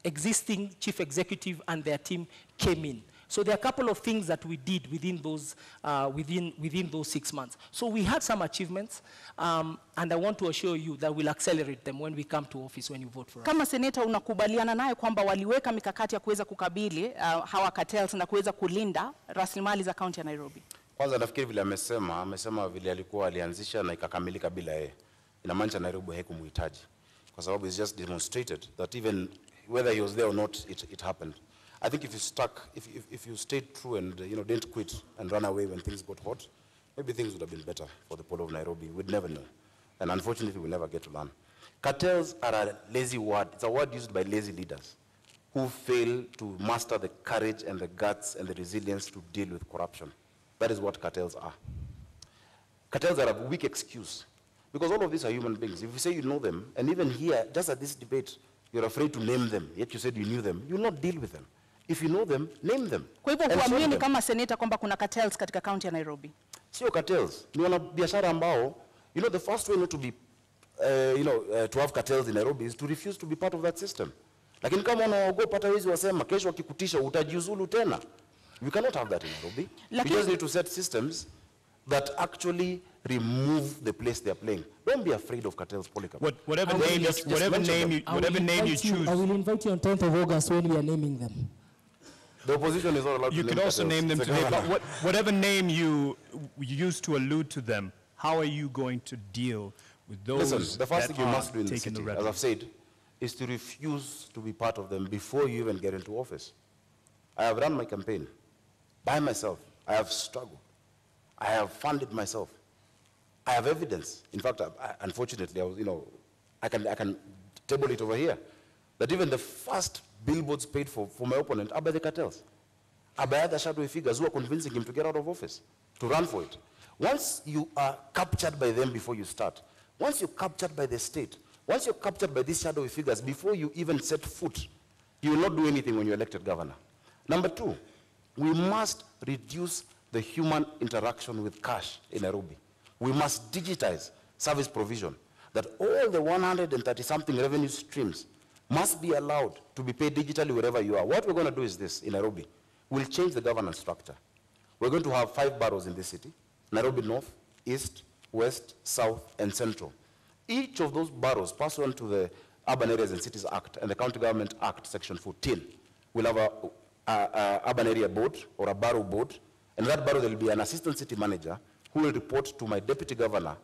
existing chief executive and their team came in. So there are a couple of things that we did within those 6 months. So we had some achievements, and I want to assure you that we'll accelerate them when we come to office, when you vote for us. Kama seneta unakubaliana naye kwamba waliweka mikakati ya kuweza kukabili hawa cartels na kuweza kulinda rasilimali za kaunti ya Nairobi? Kwanza nafikiri vile amesema vile alikuwa alianzisha na ikakamilika bila yeye. Inamaanisha Nairobi haikumuhitaji. Kwa sababu it's just demonstrated that even whether he was there or not, it happened. I think if you stayed true and didn't quit and run away when things got hot, maybe things would have been better for the people of Nairobi. We'd never know. And unfortunately, we'll never get to learn. Cartels are a lazy word. It's a word used by lazy leaders who fail to master the courage and the guts and the resilience to deal with corruption. That is what cartels are. Cartels are a weak excuse because all of these are human beings. If you say you know them, and even here, just at this debate, you're afraid to name them, yet you said you knew them, you will not deal with them. If you know them, name them. Kwa hivyo kuamini kama seneta kwamba kuna cartels katika kaunti ya Nairobi? Sio cartels. Ni wana biashara ambao, the first way not to be, to have cartels in Nairobi is to refuse to be part of that system. Lakini kama unaogopa hata wezi wasema kesho wakikutisha utajiuzulu tena. We cannot have that in Nairobi. We just need to set systems that actually remove the place they are playing. Don't be afraid of cartels, Polycarp. Whatever name you choose. I will invite you on 10th of August when we are naming them. The opposition is not allowed to name You can also cartels. name them today, but whatever name you use to allude to them, how are you going to deal with those? Listen, the first thing you must do in the taking city, the as I've said, is to refuse to be part of them before you even get into office. I have run my campaign by myself. I have struggled. I have funded myself. I have evidence. In fact, unfortunately, I can table it over here, that even the first billboards paid for my opponent are by the cartels, are by other shadowy figures who are convincing him to get out of office, to run for it. Once you are captured by them before you start, once you're captured by the state, once you're captured by these shadowy figures before you even set foot, you will not do anything when you're elected governor. Number two, we must reduce the human interaction with cash in Nairobi. We must digitize service provision, that all the 130-something revenue streams must be allowed to be paid digitally wherever you are. What we're going to do is this in Nairobi. We'll change the governance structure. We're going to have 5 boroughs in this city: Nairobi North, East, West, South, and Central. Each of those boroughs, pursuant to the Urban Areas and Cities Act and the County Government Act, Section 14, will have a urban area board or a borough board, and that borough there will be an assistant city manager who will report to my deputy governor,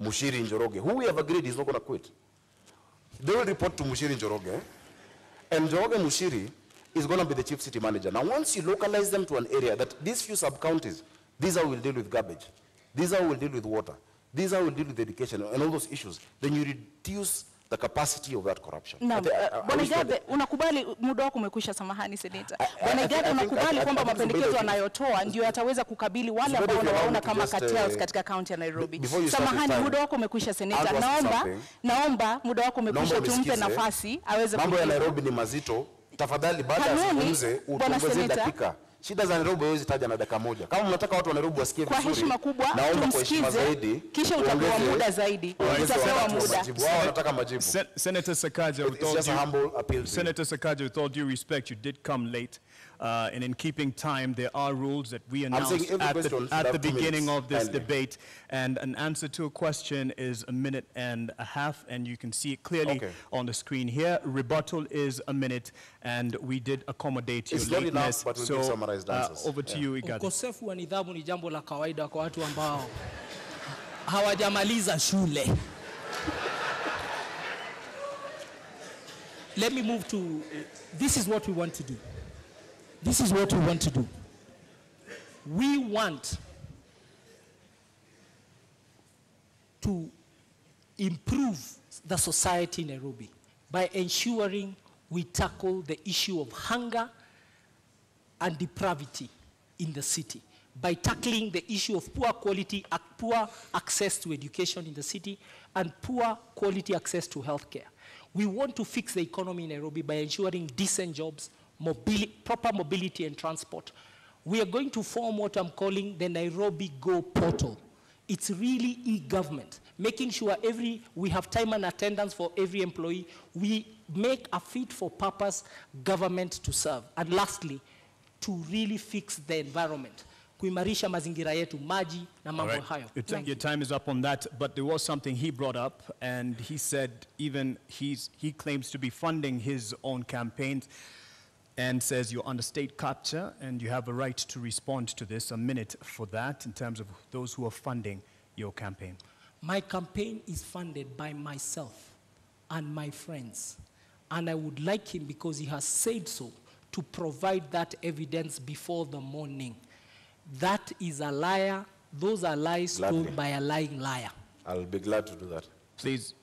Mushiri Njoroge, who we have agreed is not going to quit. They will report to Mushiri Njoroge, and Njoroge Mushiri is going to be the chief city manager. Now, once you localize them to an area that these few sub-counties, these are will deal with garbage, these are will deal with water, these are will deal with education and all those issues, then you reduce the capacity of that corruption. Naam, Bwana Igathe, unakubali muda wako umekwisha, samahani seneta. Bwana Igathe, unakubali kwamba mapendekezo anayotoa ndio yataweza kukabili wale ambao wanaona kama cartels katika kaunti ya Nairobi? Samahani, muda wako umekwisha seneta. Naomba muda wako umekwisha, tumpe nafasi aweze. Mambo ya Nairobi ni mazito. Tafadhali baada ya kuzungumze utongoze dakika. shida za Nairobi huwezi taja na dakika moja. Kama mnataka watu wa Nairobi wasikie vizuri, kwa heshima kubwa naomba kwa heshima zaidi, kisha utapewa muda zaidi. Utapewa muda. Wao wanataka majibu. Senator Sakaja, with all due respect, you did come late. And in keeping time, there are rules that we announced at the beginning of this debate. And an answer to a question is 1.5 minutes, and you can see it clearly on the screen here. Rebuttal is 1 minute, and we did accommodate your lateness. Enough, but we'll give summarized answers. Over to you, Igathe. Ukosefu wa nidhamu ni jambo la kawaida kwa watu ambao hawajamaliza shule. Let me move to, this is what we want to do. This is what we want to do. We want to improve the society in Nairobi by ensuring we tackle the issue of hunger and depravity in the city, by tackling the issue of poor access to education in the city and poor quality access to healthcare. We want to fix the economy in Nairobi by ensuring decent jobs, proper mobility and transport. We are going to form what I'm calling the Nairobi Go portal. It's really e-government, making sure we have time and attendance for every employee. We make a fit-for-purpose government to serve. And lastly, to really fix the environment. Kuimarisha mazingira yetu, maji na mambo hayo. Your time is up on that, but there was something he brought up, and he said even he claims to be funding his own campaigns, and says you're under state capture and you have a right to respond to this. 1 minute for that in terms of those who are funding your campaign. My campaign is funded by myself and my friends. And I would like him, because he has said so, to provide that evidence before the morning. That is a liar. Those are lies told by a lying liar. I'll be glad to do that. Please.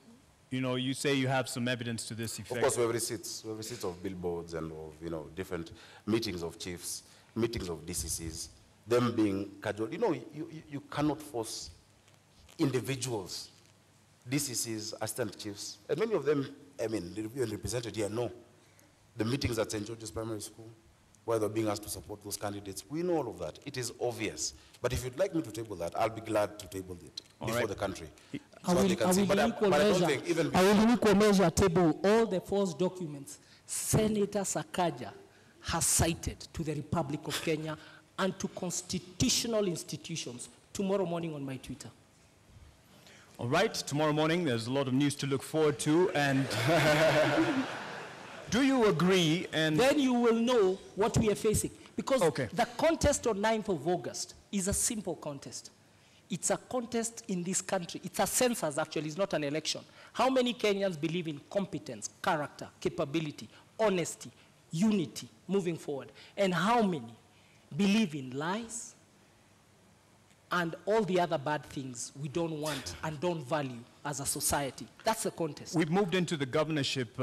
You know, you say you have some evidence to this effect. Of course, we have receipts. We have receipts of billboards and of, different meetings of chiefs, meetings of DCCs, them being casual. You cannot force individuals, DCCs, assistant chiefs, and many of them, they're represented here, know the meetings at St. George's Primary School, where they're being asked to support those candidates. We know all of that. It is obvious. But if you'd like me to table that, I'll be glad to table it before the country. I will in equal measure table all the false documents Senator Sakaja has cited to the Republic of Kenya and to constitutional institutions tomorrow morning on my Twitter. All right, tomorrow morning there's a lot of news to look forward to, and do you agree? And then you will know what we are facing, because the contest on 9th of August is a simple contest. It's a contest in this country. It's a census, actually. It's not an election. How many Kenyans believe in competence, character, capability, honesty, unity, moving forward? And how many believe in lies and all the other bad things we don't want and don't value as a society? That's the contest. We've moved into the governorship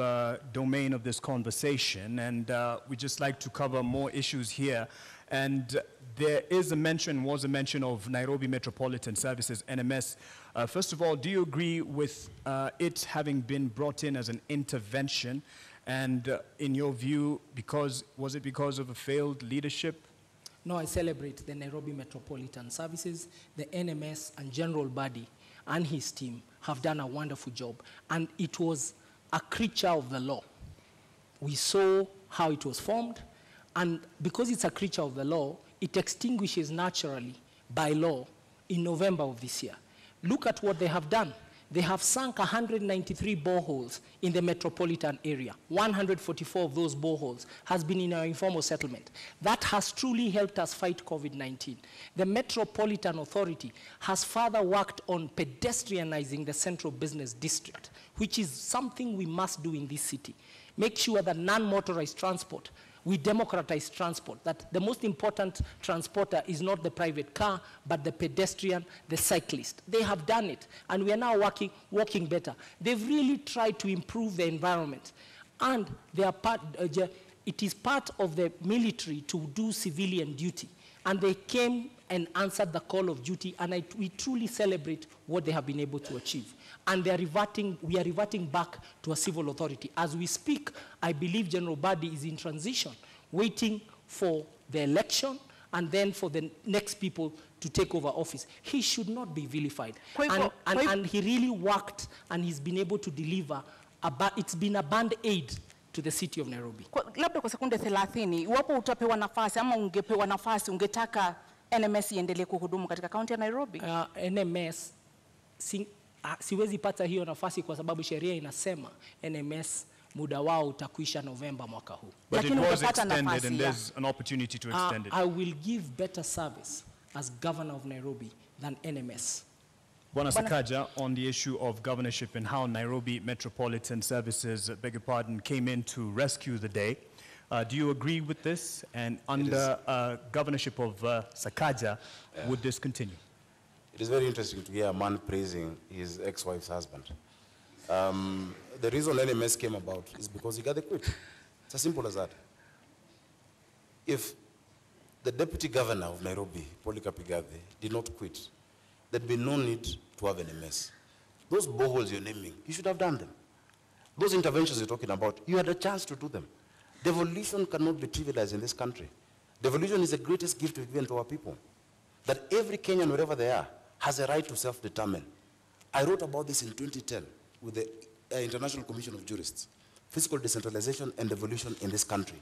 domain of this conversation, and we just like to cover more issues here. And there was a mention of Nairobi Metropolitan Services, NMS. First of all, do you agree with it having been brought in as an intervention? And in your view, was it because of a failed leadership? No, I celebrate the Nairobi Metropolitan Services, the NMS and General Badi and his team have done a wonderful job. And it was a creature of the law. We saw how it was formed. And because it's a creature of the law, it extinguishes naturally by law in November of this year. Look at what they have done. They have sunk 193 boreholes in the metropolitan area. 144 of those boreholes has been in our informal settlement. That has truly helped us fight COVID-19. The Metropolitan Authority has further worked on pedestrianizing the central business district, which is something we must do in this city. Make sure that non-motorized transport, we democratize transport, that the most important transporter is not the private car, but the pedestrian, the cyclist. They have done it, and we are now walking better. They've really tried to improve the environment. And they are it is part of the military to do civilian duty. And they came and answered the call of duty, and we truly celebrate what they have been able to achieve. And we are reverting back to a civil authority. As we speak, I believe General Badi is in transition, waiting for the election and then for the next people to take over office. He should not be vilified. And he really worked and he's been able to deliver. It's been a band-aid to the city of Nairobi. Labda kwa sekunde 30, iwapo utapewa nafasi ama ungepewa nafasi, ungetaka NMS iendelee kuhudumu katika kaunti ya Nairobi? NMS, siwezi pata hiyo nafasi kwa sababu sheria inasema NMS muda wao utakuisha Novemba mwaka huu. But it was extended and there's an opportunity to extend it. I will give better service as governor of Nairobi than NMS. Bwana Sakaja, on the issue of governorship and how Nairobi Metropolitan Services, beg your pardon, came in to rescue the day. Do you agree with this? And under governorship of Sakaja, would this continue? It is very interesting to hear a man praising his ex-wife's husband. The reason NMS came about is because Igathe quit. It's as simple as that. If the deputy governor of Nairobi, Polycarp Igathe, did not quit, there'd be no need to have NMS. Those boreholes you're naming, you should have done them. Those interventions you're talking about, you had a chance to do them. Devolution cannot be trivialized in this country. Devolution is the greatest gift we've given to our people. That every Kenyan, wherever they are, has a right to self-determine. I wrote about this in 2010 with the International Commission of Jurists. Fiscal decentralization and devolution in this country.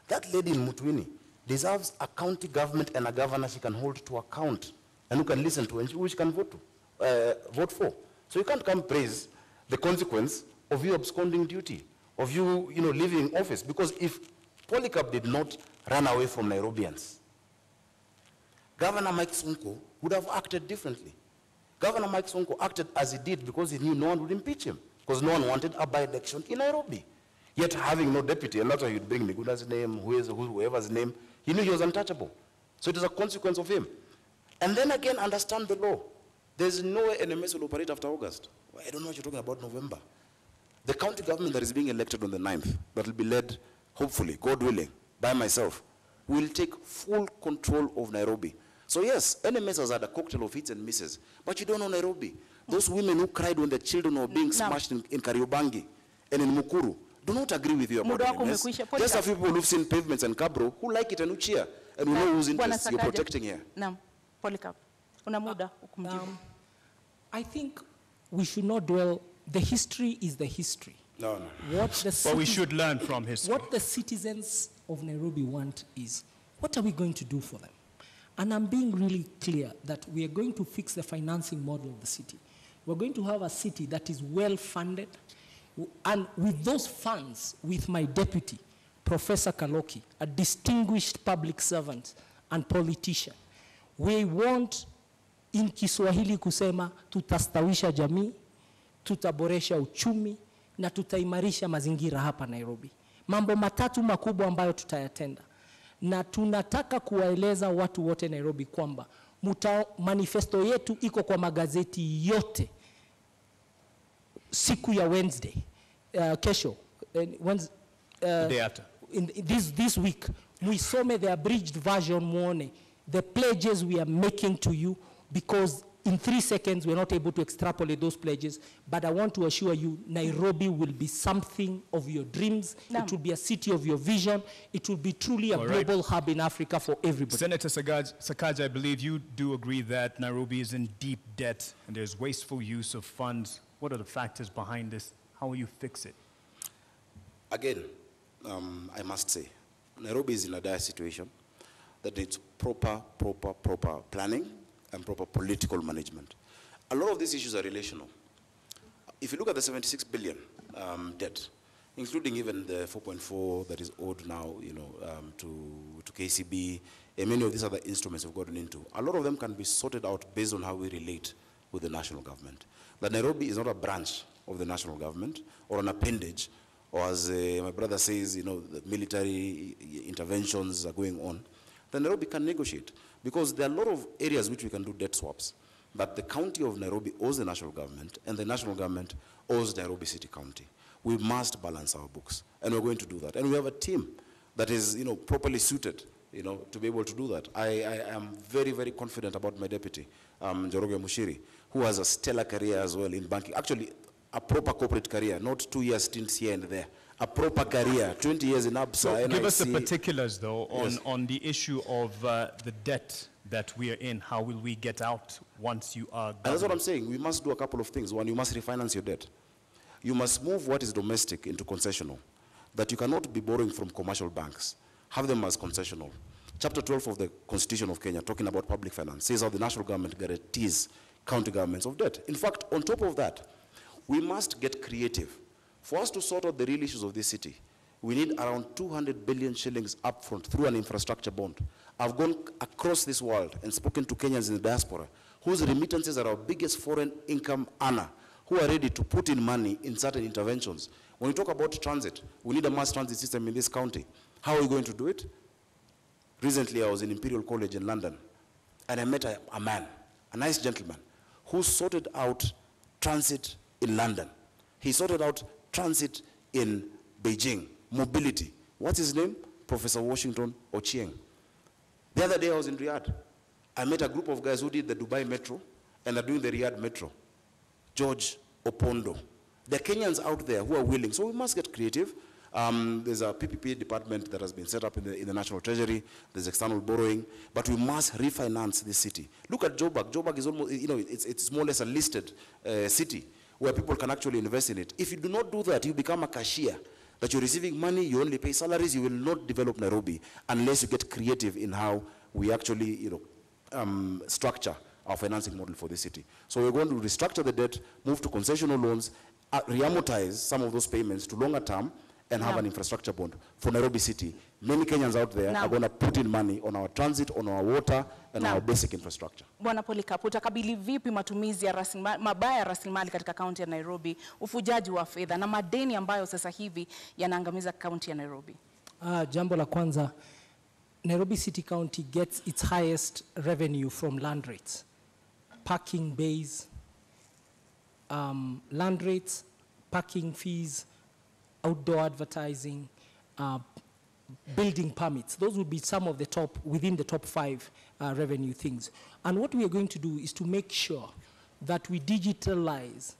That lady in Mutwini deserves a county government and a governor she can hold to account and who can listen to and who she can vote for. So you can't come praise the consequence of you absconding duty, of you, leaving office. Because if Polycarp did not run away from Nairobians, Governor Mike Sonko would have acted differently. Governor Mike Sonko acted as he did because he knew no one would impeach him, because no one wanted a by-election in Nairobi. Yet having no deputy, and that's why he'd bring Miguna's name, whoever's name, he knew he was untouchable. So it is a consequence of him. And then again, understand the law. There's no way NMS will operate after August. Well, I don't know what you're talking about November. The county government that is being elected on the 9th, that will be led, hopefully, God willing, by myself, will take full control of Nairobi. So yes, NMS has had a cocktail of hits and misses, but you don't know Nairobi. Those women who cried when the children were being smashed in Kariobangi and in Mukuru do not agree with you about NMS. Just a few people who've seen pavements and Cabro who like it and who cheer and who know whose interests you're protecting here. Polycarp, una muda I think we should not dwell. The history is the history. No. But we should learn from history. What the citizens of Nairobi want is, what are we going to do for them? And I'm being really clear that we are going to fix the financing model of the city. We're going to have a city that is well-funded. And with those funds, with my deputy, Professor Kaloki, a distinguished public servant and politician, we want, in Kiswahili kusema, tutastawisha jamii, tutaboresha uchumi, na tutaimarisha mazingira hapa Nairobi. Mambo matatu makubwa ambayo tutayatenda. Na tunataka kuwaeleza watu wote Nairobi kwamba manifesto yetu iko kwa magazeti yote siku ya Wednesday, kesho, day after. This week, muisome the abridged version muone the pledges we are making to you, because in 3 seconds we're not able to extrapolate those pledges, but I want to assure you Nairobi will be something of your dreams. It will be a city of your vision. It will be truly a global hub in Africa for everybody. Senator Sakaja, I believe you do agree that Nairobi is in deep debt and there's wasteful use of funds. What are the factors behind this? How will you fix it? Again, I must say, Nairobi is in a dire situation that needs proper planning and proper political management. A lot of these issues are relational. If you look at the 76 billion debt, including even the 4.4 that is owed now, to KCB, and many of these other instruments we've gotten into, a lot of them can be sorted out based on how we relate with the national government. That Nairobi is not a branch of the national government or an appendage, or as my brother says, the military interventions are going on. Then Nairobi can negotiate, because there are a lot of areas which we can do debt swaps. But the county of Nairobi owes the national government, and the national government owes Nairobi City County. We must balance our books, and we're going to do that. And we have a team that is, properly suited, to be able to do that. I am very, very confident about my deputy, Njoroge Mushiri, who has a stellar career as well in banking. Actually, a proper corporate career, not 2 year stints here and there. a proper career, 20 years in ABSA, So NIC. give us the particulars, though, on, Yes. on the issue of the debt that we are in. How will we get out once you are And that's what I'm saying. We must do a couple of things. One, you must refinance your debt. You must move what is domestic into concessional, that you cannot be borrowing from commercial banks. Have them as concessional. Chapter 12 of the Constitution of Kenya, talking about public finance, says how the national government guarantees county governments of debt. In fact, on top of that, we must get creative. For us to sort out the real issues of this city, we need around 200 billion shillings upfront through an infrastructure bond. I've gone across this world and spoken to Kenyans in the diaspora, whose remittances are our biggest foreign income earner, who are ready to put in money in certain interventions. When we talk about transit, we need a mass transit system in this county. How are we going to do it? Recently, I was in Imperial College in London, and I met a man, a nice gentleman, who sorted out transit in London. He sorted out transit in Beijing, mobility. What's his name? Professor Washington Ochieng. The other day I was in Riyadh. I met a group of guys who did the Dubai Metro and are doing the Riyadh Metro. George Opondo. There are Kenyans out there who are willing, so we must get creative. There's a PPP department that has been set up in the National Treasury. There's external borrowing, but we must refinance this city. Look at Joburg. Joburg is almost, it's more or less a listed city where people can actually invest in it. If you do not do that, you become a cashier. That you're receiving money, you only pay salaries, you will not develop Nairobi unless you get creative in how we actually, structure our financing model for the city. So we're going to restructure the debt, move to concessional loans, re-amortize some of those payments to longer term, and have an infrastructure bond for Nairobi City. Many Kenyans out there are going to put in money on our transit, on our water, and our basic infrastructure. Bwana Polycarp, utakabili vipi matumizi ya mabaya ya rasilimali katika kaunti ya Nairobi, ufujaji wa fedha na madeni ambayo sasa hivi yanaangamiza kaunti ya Nairobi? Jambo la kwanza, Nairobi City County gets its highest revenue from land rates, parking bays, land rates, parking fees, outdoor advertising, building permits. Those would be some of the top, within the top 5 revenue things. And what we are going to do is to make sure that we digitalize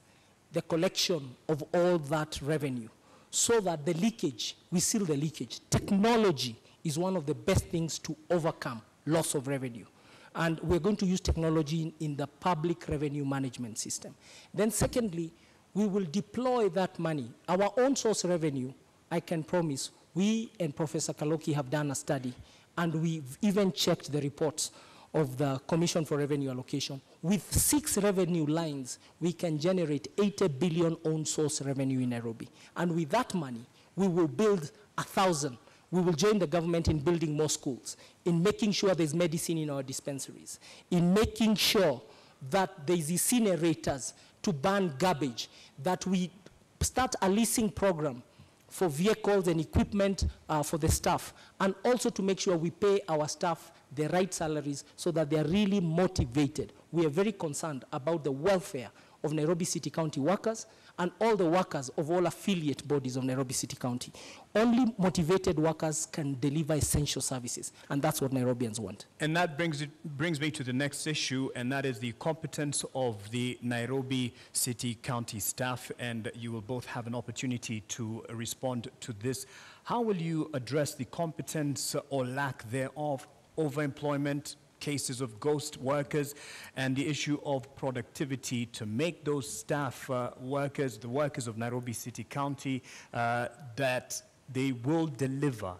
the collection of all that revenue so that the leakage, we seal the leakage. Technology is one of the best things to overcome loss of revenue. And we're going to use technology in the public revenue management system. Then secondly, we will deploy that money. Our own source revenue, I can promise, we and Professor Kaloki have done a study, and we've even checked the reports of the Commission for Revenue Allocation. With 6 revenue lines, we can generate 80 billion own source revenue in Nairobi. And with that money, we will build 1,000. We will join the government in building more schools, in making sure there's medicine in our dispensaries, in making sure that there's incinerators to burn garbage, that we start a leasing program for vehicles and equipment for the staff, and also to make sure we pay our staff the right salaries so that they're really motivated. We are very concerned about the welfare of Nairobi City County workers and all the workers of all affiliate bodies of Nairobi City County. Only motivated workers can deliver essential services, and that's what Nairobians want. And that brings me to the next issue, and that is the competence of the Nairobi City County staff, and you will both have an opportunity to respond to this. How will you address the competence or lack thereof, overemployment, cases of ghost workers, and the issue of productivity to make those staff workers, the workers of Nairobi City County, that they will deliver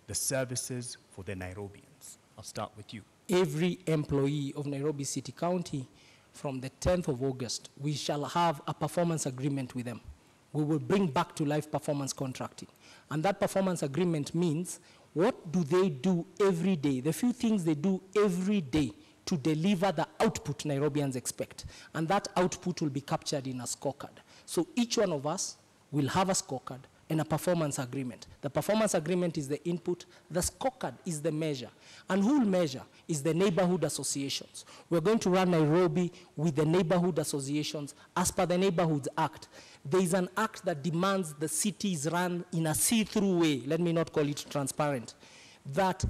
the services for the Nairobians? I'll start with you. Every employee of Nairobi City County, from the 10th of August, we shall have a performance agreement with them. We will bring back to life performance contracting. And that performance agreement means, what do they do every day? The few things they do every day to deliver the output Nairobians expect. And that output will be captured in a scorecard. So each one of us will have a scorecard and a performance agreement. The performance agreement is the input. The scorecard is the measure. And who will measure is the neighborhood associations. We're going to run Nairobi with the neighborhood associations as per the Neighborhoods Act. There is an act that demands the city is run in a see-through way. Let me not call it transparent. That,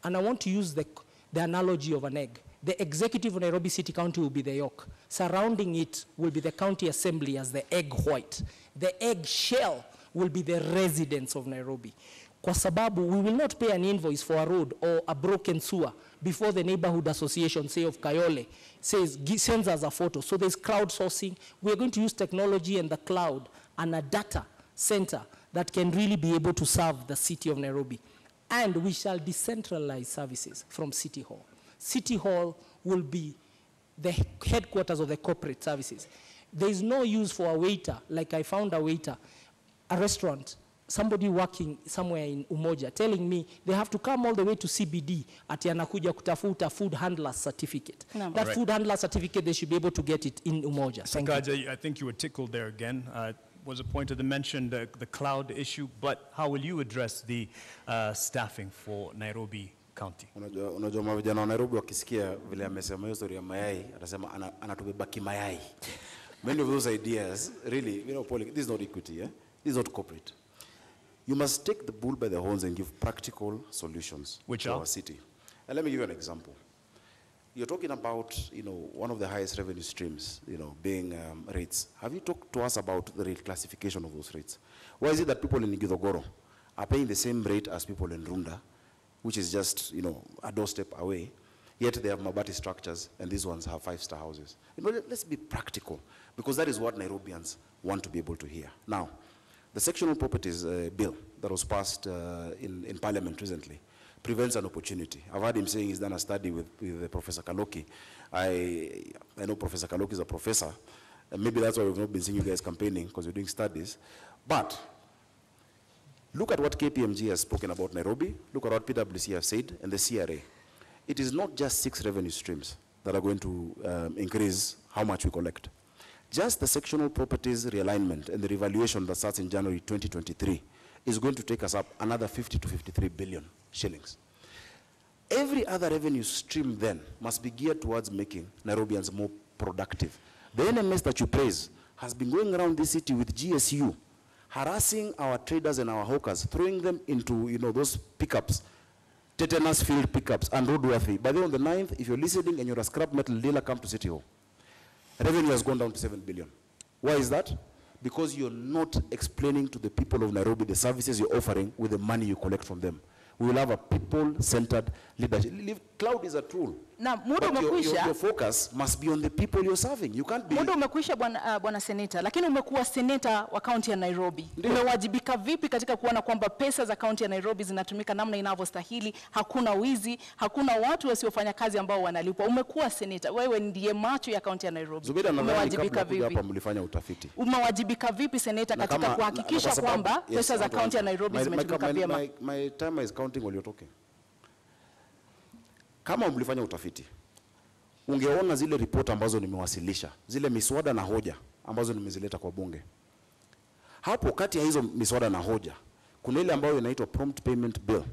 and I want to use the analogy of an egg. The executive of Nairobi City County will be the yolk. Surrounding it will be the county assembly as the egg white. The egg shell will be the residents of Nairobi. Kwa sababu, we will not pay an invoice for a road or a broken sewer before the neighborhood association, say of Kayole, sends us a photo. So there's crowdsourcing. We're going to use technology and the cloud and a data center that can really be able to serve the city of Nairobi. And we shall decentralize services from City Hall. City Hall will be the headquarters of the corporate services. There is no use for a waiter, like I found a waiter, a restaurant, somebody working somewhere in Umoja, telling me they have to come all the way to CBD ati anakuja kutafuta food handler certificate. No. That food handler certificate, they should be able to get it in Umoja. Sakaja, I think you were tickled there again. Was a point of the mention, the cloud issue, but how will you address the staffing for Nairobi County? Unajua mavijana wa Nairobi wakisikia vile amesema hiyo story ya mayai, atasema anatubeba kimayai. Many of those ideas, really, this is not equity, this is not corporate. You must take the bull by the horns and give practical solutions to our city. And let me give you an example. You're talking about, one of the highest revenue streams, being rates. Have you talked to us about the reclassification of those rates? Why is it that people in Githogoro are paying the same rate as people in Runda, which is just, a doorstep away, yet they have Mabati structures, and these ones have 5-star houses? Let's be practical, because that is what Nairobians want to be able to hear. Now, the sectional properties bill that was passed in Parliament recently prevents an opportunity. I've heard him saying he's done a study with Professor Kaloki. I know Professor Kaloki is a professor. And maybe that's why we've not been seeing you guys campaigning, because you're doing studies. But look at what KPMG has spoken about Nairobi. Look at what PwC have said, and the CRA. It is not just 6 revenue streams that are going to increase how much we collect. Just the sectional properties realignment and the revaluation that starts in January 2023 is going to take us up another 50 to 53 billion shillings. Every other revenue stream then must be geared towards making Nairobians more productive. The NMS that you praise has been going around this city with GSU, harassing our traders and our hawkers, throwing them into those pickups, tetanus field pickups, and roadworthy. By the way, on the 9th, if you're listening and you're a scrap metal dealer, come to City Hall. Revenue has gone down to 7 billion. Why is that? Because you're not explaining to the people of Nairobi the services you're offering with the money you collect from them. We will have a people-centered leadership. Cloud is a tool. Na muda umekwisha. Your focus must be on the people you're serving. You can't be. Muda umekwisha bwana seneta, lakini umekuwa seneta wa kaunti ya Nairobi. Umewajibika vipi katika kuona kwamba pesa za kaunti ya Nairobi zinatumika namna inavyostahili, hakuna wizi, hakuna watu wasiofanya kazi ambao wanalipwa? Umekuwa seneta, wewe ndiye macho ya kaunti ya Nairobi. Umewajibika vipi? Hapa mlifanya utafiti. Umewajibika vipi seneta katika kuhakikisha kwamba pesa za kaunti ya Nairobi zimetumika vyema? My timer is counting while you're talking. Kama mlifanya utafiti, ungeona zile report ambazo nimewasilisha, zile miswada na hoja ambazo nimezileta kwa bunge. Hapo kati ya hizo miswada na hoja, kuna ile ambayo inaitwa prompt payment bill,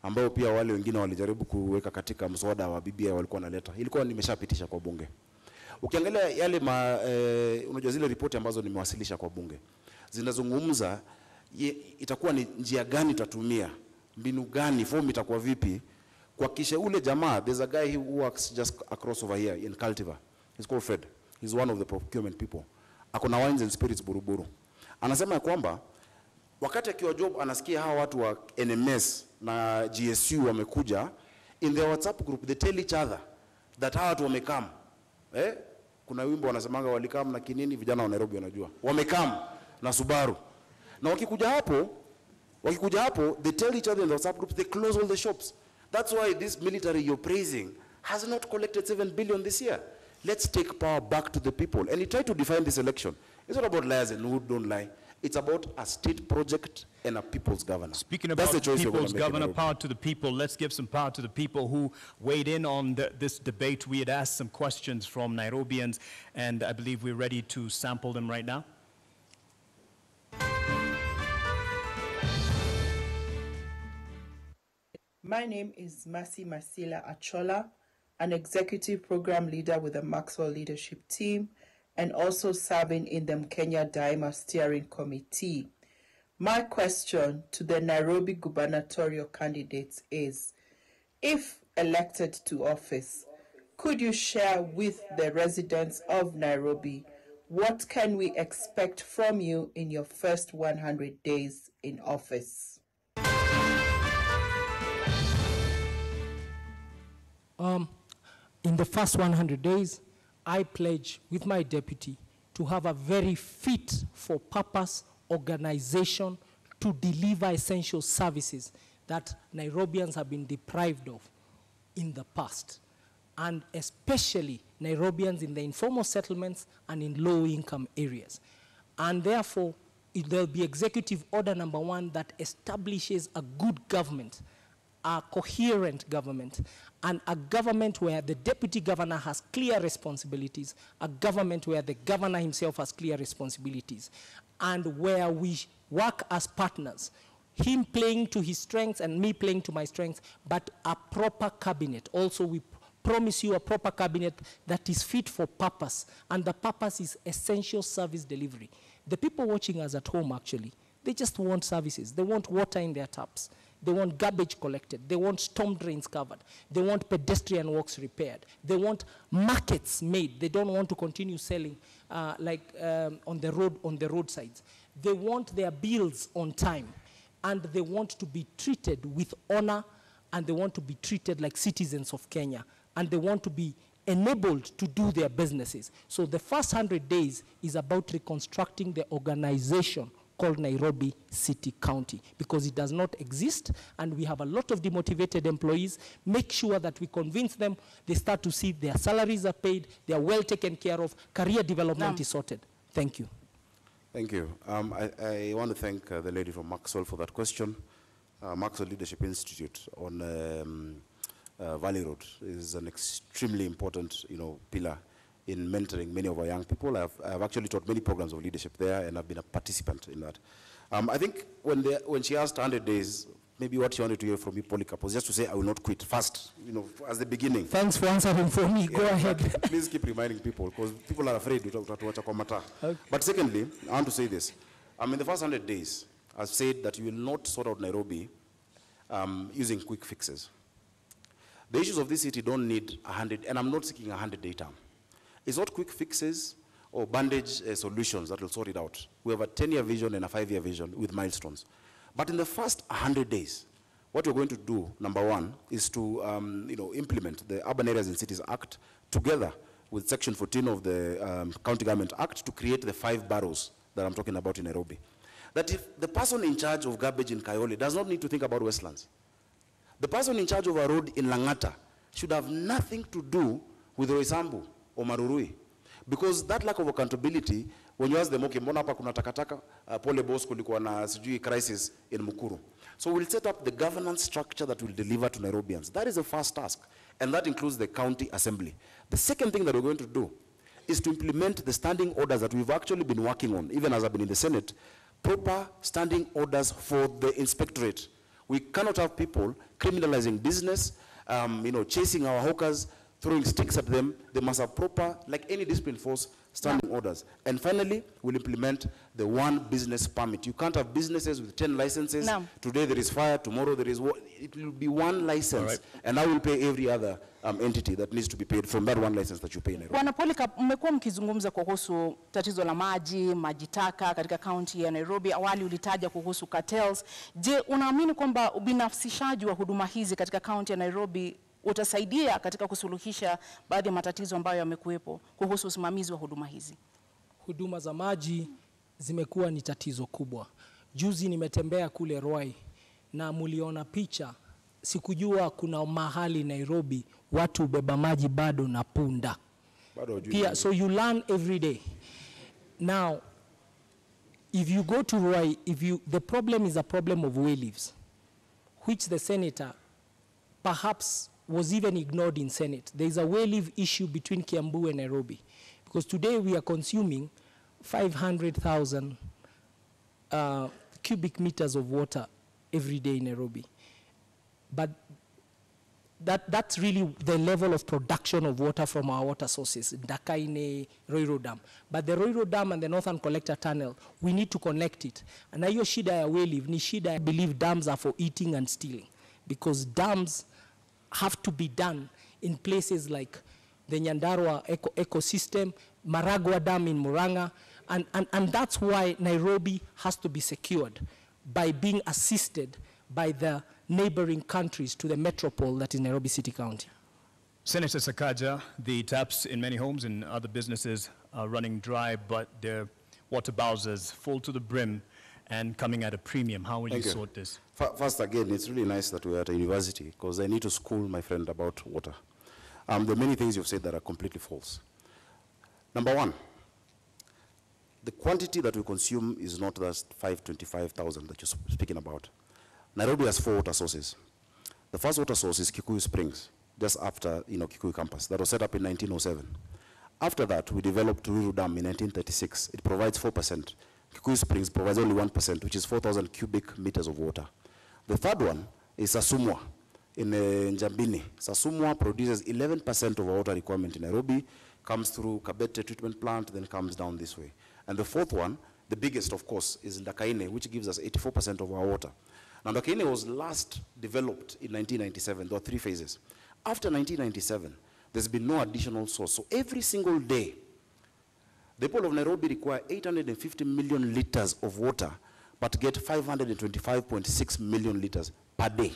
ambayo pia wale wengine walijaribu kuweka katika mswada wa BBI walikuwa naleta. Ilikuwa nimeshapitisha kwa bunge. Ukiangalia yale unajua zile report ambazo nimewasilisha kwa bunge, zinazungumza itakuwa ni njia gani tutatumia, mbinu gani, form itakuwa vipi, kwa kisha ule jamaa. There's a guy who works just across over here in Cultivar. He's called Fred. He's one of the procurement people. Akona wines and spirits Buruburu. Anasema ya kwamba wakati akiwa job anasikia hawa watu wa NMS na GSU wamekuja, in their WhatsApp group they tell each other that hawa watu wamekam. Kuna wimbo wanasemanga walikam na kinini, vijana wa Nairobi wanajua. Wamekam na Subaru. Na wakikuja hapo, they tell each other in the WhatsApp groups, they close all the shops. That's why this military you're praising has not collected 7 billion this year. Let's take power back to the people. And he tried to define this election. It's not about liars and who don't lie. It's about a state project and a people's governor. Speaking about people's governor, power to the people, let's give some power to the people who weighed in on this debate. We had asked some questions from Nairobians, and I believe we're ready to sample them right now. My name is Mercy Masila Achola, an executive program leader with the Maxwell Leadership Team, and also serving in the Kenya Daima Steering Committee. My question to the Nairobi gubernatorial candidates is, if elected to office, could you share with the residents of Nairobi What can we expect from you in your first 100 days in office? In the first 100 days, I pledge with my deputy to have a very fit for purpose organization to deliver essential services that Nairobians have been deprived of in the past, and especially Nairobians in the informal settlements and in low-income areas. And therefore, there'll be Executive Order number 1 that establishes a good government, a coherent government, and a government where the deputy governor has clear responsibilities, a government where the governor himself has clear responsibilities, and where we work as partners, him playing to his strengths and me playing to my strengths, but a proper cabinet. Also, we promise you a proper cabinet that is fit for purpose, and the purpose is essential service delivery. The people watching us at home, actually, they just want services. They want water in their taps. They want garbage collected. They want storm drains covered. They want pedestrian walks repaired. They want markets made. They don't want to continue selling on the roadsides. They want their bills on time, and they want to be treated with honor, and they want to be treated like citizens of Kenya, and they want to be enabled to do their businesses. So the first 100 days is about reconstructing the organization called Nairobi City County, because it does not exist, and we have a lot of demotivated employees. Make sure that we convince them, they start to see their salaries are paid, they are well taken care of, career development is sorted. Thank you. Thank you. I want to thank the lady from Maxwell for that question. Maxwell Leadership Institute on Valley Road is an extremely important, pillar in mentoring many of our young people. I've actually taught many programs of leadership there, and I've been a participant in that. I think when she asked 100 days, maybe what she wanted to hear from me, Polycarp, was just to say, I will not quit fast, as the beginning. Thanks for answering for me. Go ahead. Please keep reminding people, because people are afraid to watch a commentary. Okay. But secondly, I want to say this. In the first 100 days, I've said that you will not sort out Nairobi using quick fixes. The issues of this city don't need 100, and I'm not seeking a 100-day term. It's not quick fixes or bandage solutions that will sort it out. We have a 10-year vision and a 5-year vision with milestones. But in the first 100 days, what we're going to do, number 1, is to implement the Urban Areas and Cities Act together with Section 14 of the County Government Act to create the 5 boroughs that I'm talking about in Nairobi. That if the person in charge of garbage in Kayole does not need to think about Westlands, the person in charge of a road in Langata should have nothing to do with Roysambu or Marurui. Because that lack of accountability, when you ask them, okay, mbona hapa kuna takataka, pole boss kulikuwa na sijui crisis in Mukuru. So we'll set up the governance structure that will deliver to Nairobians. That is the first task, and that includes the county assembly. The second thing that we're going to do is to implement the standing orders that we've actually been working on, even as I've been in the Senate, proper standing orders for the inspectorate. We cannot have people criminalizing business, chasing our hawkers, throwing sticks at them. They must have proper, like any discipline force, standing orders. And finally, we'll implement the one business permit. You can't have businesses with 10 licenses. No. Today there is fire, tomorrow there is water. It will be one license. Right. And I will pay every other entity that needs to be paid from that one license that you pay in Nairobi. Bwana Polycarp, mmekuwa mkizungumza kuhusu tatizo la maji taka katika kaunti ya Nairobi. Awali ulitaja kuhusu cartels. Je, unaamini kwamba ubinafsishaji wa huduma hizi katika kaunti ya Nairobi utasaidia katika kusuluhisha baadhi ya matatizo ambayo yamekuwepo kuhusu usimamizi wa huduma hizi? Huduma za maji zimekuwa ni tatizo kubwa. Juzi nimetembea kule Ruai na muliona picha. Sikujua kuna mahali Nairobi watu ubeba maji bado na punda. Pia, so you learn every day. Now, if you go to Ruai, the problem is a problem of way leaves, which the senator perhaps was even ignored in Senate. There is a way leave issue between Kiambu and Nairobi, because today we are consuming 500,000 cubic meters of water every day in Nairobi. But that's really the level of production of water from our water sources, Dakaine, Roiro Dam. But the Roiro Dam and the Northern Collector Tunnel, we need to connect it. And hiyo shida ya way leave ni shida, I believe dams are for eating and stealing, because dams have to be done in places like the Nyandarua ecosystem, Maragua Dam in Murang'a, and that's why Nairobi has to be secured by being assisted by the neighboring countries to the metropole that is Nairobi City County. Senator Sakaja, the taps in many homes and other businesses are running dry, but their water bowsers full to the brim and coming at a premium. How will you sort this? First, again, it's really nice that we're at a university because I need to school my friend about water. There are many things you've said that are completely false. Number one, the quantity that we consume is not just 525,000 that you're speaking about. Nairobi has 4 water sources. The first water source is Kikuyu Springs, just after Kikuyu campus. That was set up in 1907. After that, we developed Ruiru Dam in 1936. It provides 4%. Kikuyu Springs provides only 1%, which is 4,000 cubic meters of water. The third one is Sasumwa in Njambini. Sasumwa produces 11% of our water requirement in Nairobi, comes through Kabete treatment plant, then comes down this way. And the fourth one, the biggest, of course, is Ndakaine, which gives us 84% of our water. Now, Ndakaine was last developed in 1997. There were 3 phases. After 1997, there's been no additional source. So every single day, the people of Nairobi require 850 million liters of water, but get 525.6 million liters per day.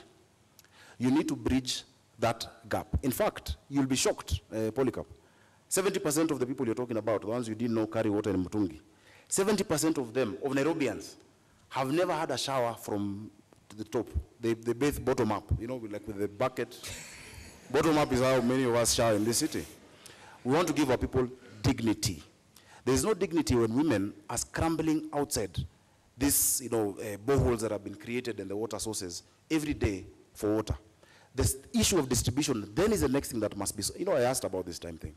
You need to bridge that gap. In fact, you'll be shocked, Polycarp. 70% of the people you're talking about, the ones you didn't know carry water in Mutungi, 70% of them, of Nairobians, have never had a shower from the top. They bathe bottom up, like with the bucket. Bottom up is how many of us shower in this city. We want to give our people dignity. There is no dignity when women are scrambling outside these, boreholes that have been created and the water sources every day for water. The issue of distribution then is the next thing that must be. I asked about this time thing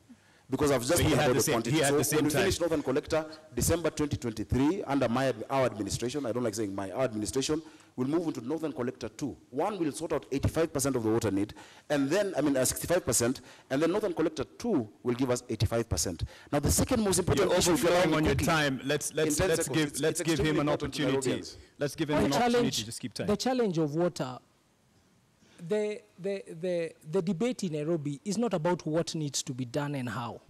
because I've just so about the quantity. So when we finish Northern Collector, December 2023, under our administration, I don't like saying our administration, we'll move into Northern Collector 2. One will sort out 85% of the water need, and then 65%, and then Northern Collector 2 will give us 85%. Now, the second most important issue. You're overflowing on your cooking, time. Let's give him an opportunity. Let's give him an opportunity. Just keep time. The challenge of water. The debate in Nairobi is not about what needs to be done and how.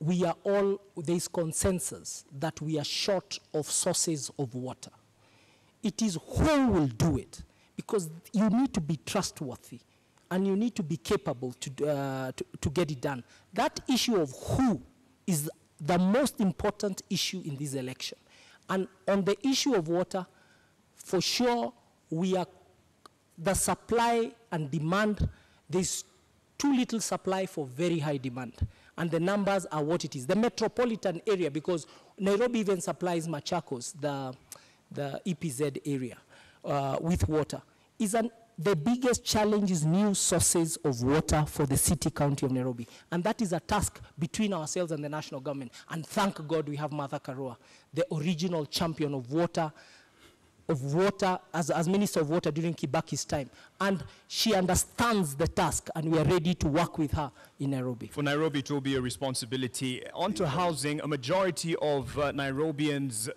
There's consensus that we are short of sources of water. It is who will do it, because you need to be trustworthy and you need to be capable to get it done. That issue of who is the most important issue in this election. And on the issue of water, for sure, the supply and demand, there's too little supply for very high demand. And the numbers are what it is. The metropolitan area, because Nairobi even supplies Machakos, the EPZ area, with water, the biggest challenge is new sources of water for the city county of Nairobi. And that is a task between ourselves and the national government. And thank God we have Martha Karua, the original champion of water as Minister of Water during Kibaki's time. And she understands the task, and we are ready to work with her in Nairobi. For Nairobi, it will be a responsibility. On to housing, a majority of Nairobians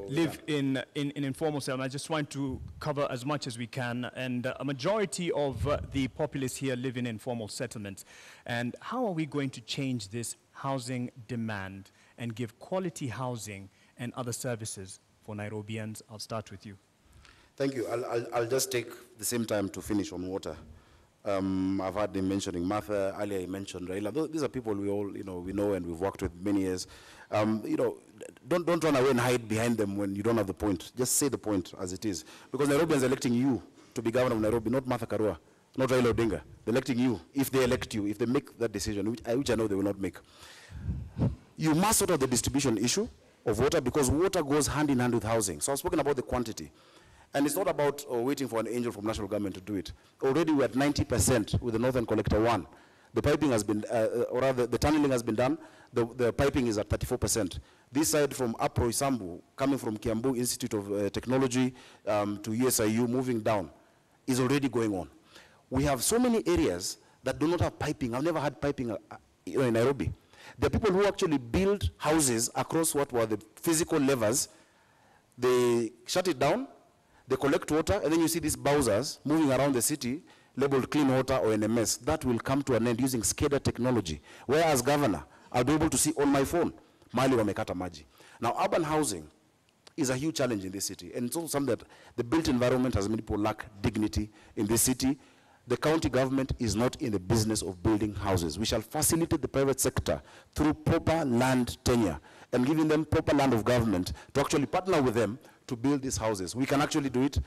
live in informal settlement. I just want to cover as much as we can. And a majority of the populace here live in informal settlements. And how are we going to change this housing demand and give quality housing and other services for Nairobians? I'll start with you. Thank you. I'll just take the same time to finish on water. I've heard him mentioning Martha, earlier he mentioned Raila. These are people we all, we know and we've worked with many years. Don't run away and hide behind them when you don't have the point. Just say the point as it is. Because Nairobians are electing you to be governor of Nairobi, not Martha Karua, not Raila Odinga. They're electing you. If they elect you, if they make that decision, which I know they will not make. You must sort out the distribution issue of water, because water goes hand in hand with housing. So I've spoken about the quantity. And it's not about waiting for an angel from national government to do it. Already we're at 90% with the Northern Collector 1. The piping has been, or rather the tunneling has been done. The piping is at 34%. This side from Apro Isambu, coming from Kiambu Institute of Technology to USIU, moving down, is already going on. We have so many areas that do not have piping. I've never had piping in Nairobi. There are people who actually build houses across what were the physical levers. They shut it down, they collect water, and then you see these bowsers moving around the city, labeled clean water or NMS, that will come to an end using SCADA technology. Where as governor, I'll be able to see on my phone, mali wamekata maji. Now, urban housing is a huge challenge in this city. And it's also something that the built environment has made people lack dignity in this city. The county government is not in the business of building houses. We shall facilitate the private sector through proper land tenure and giving them proper land of government to actually partner with them to build these houses. We can actually do it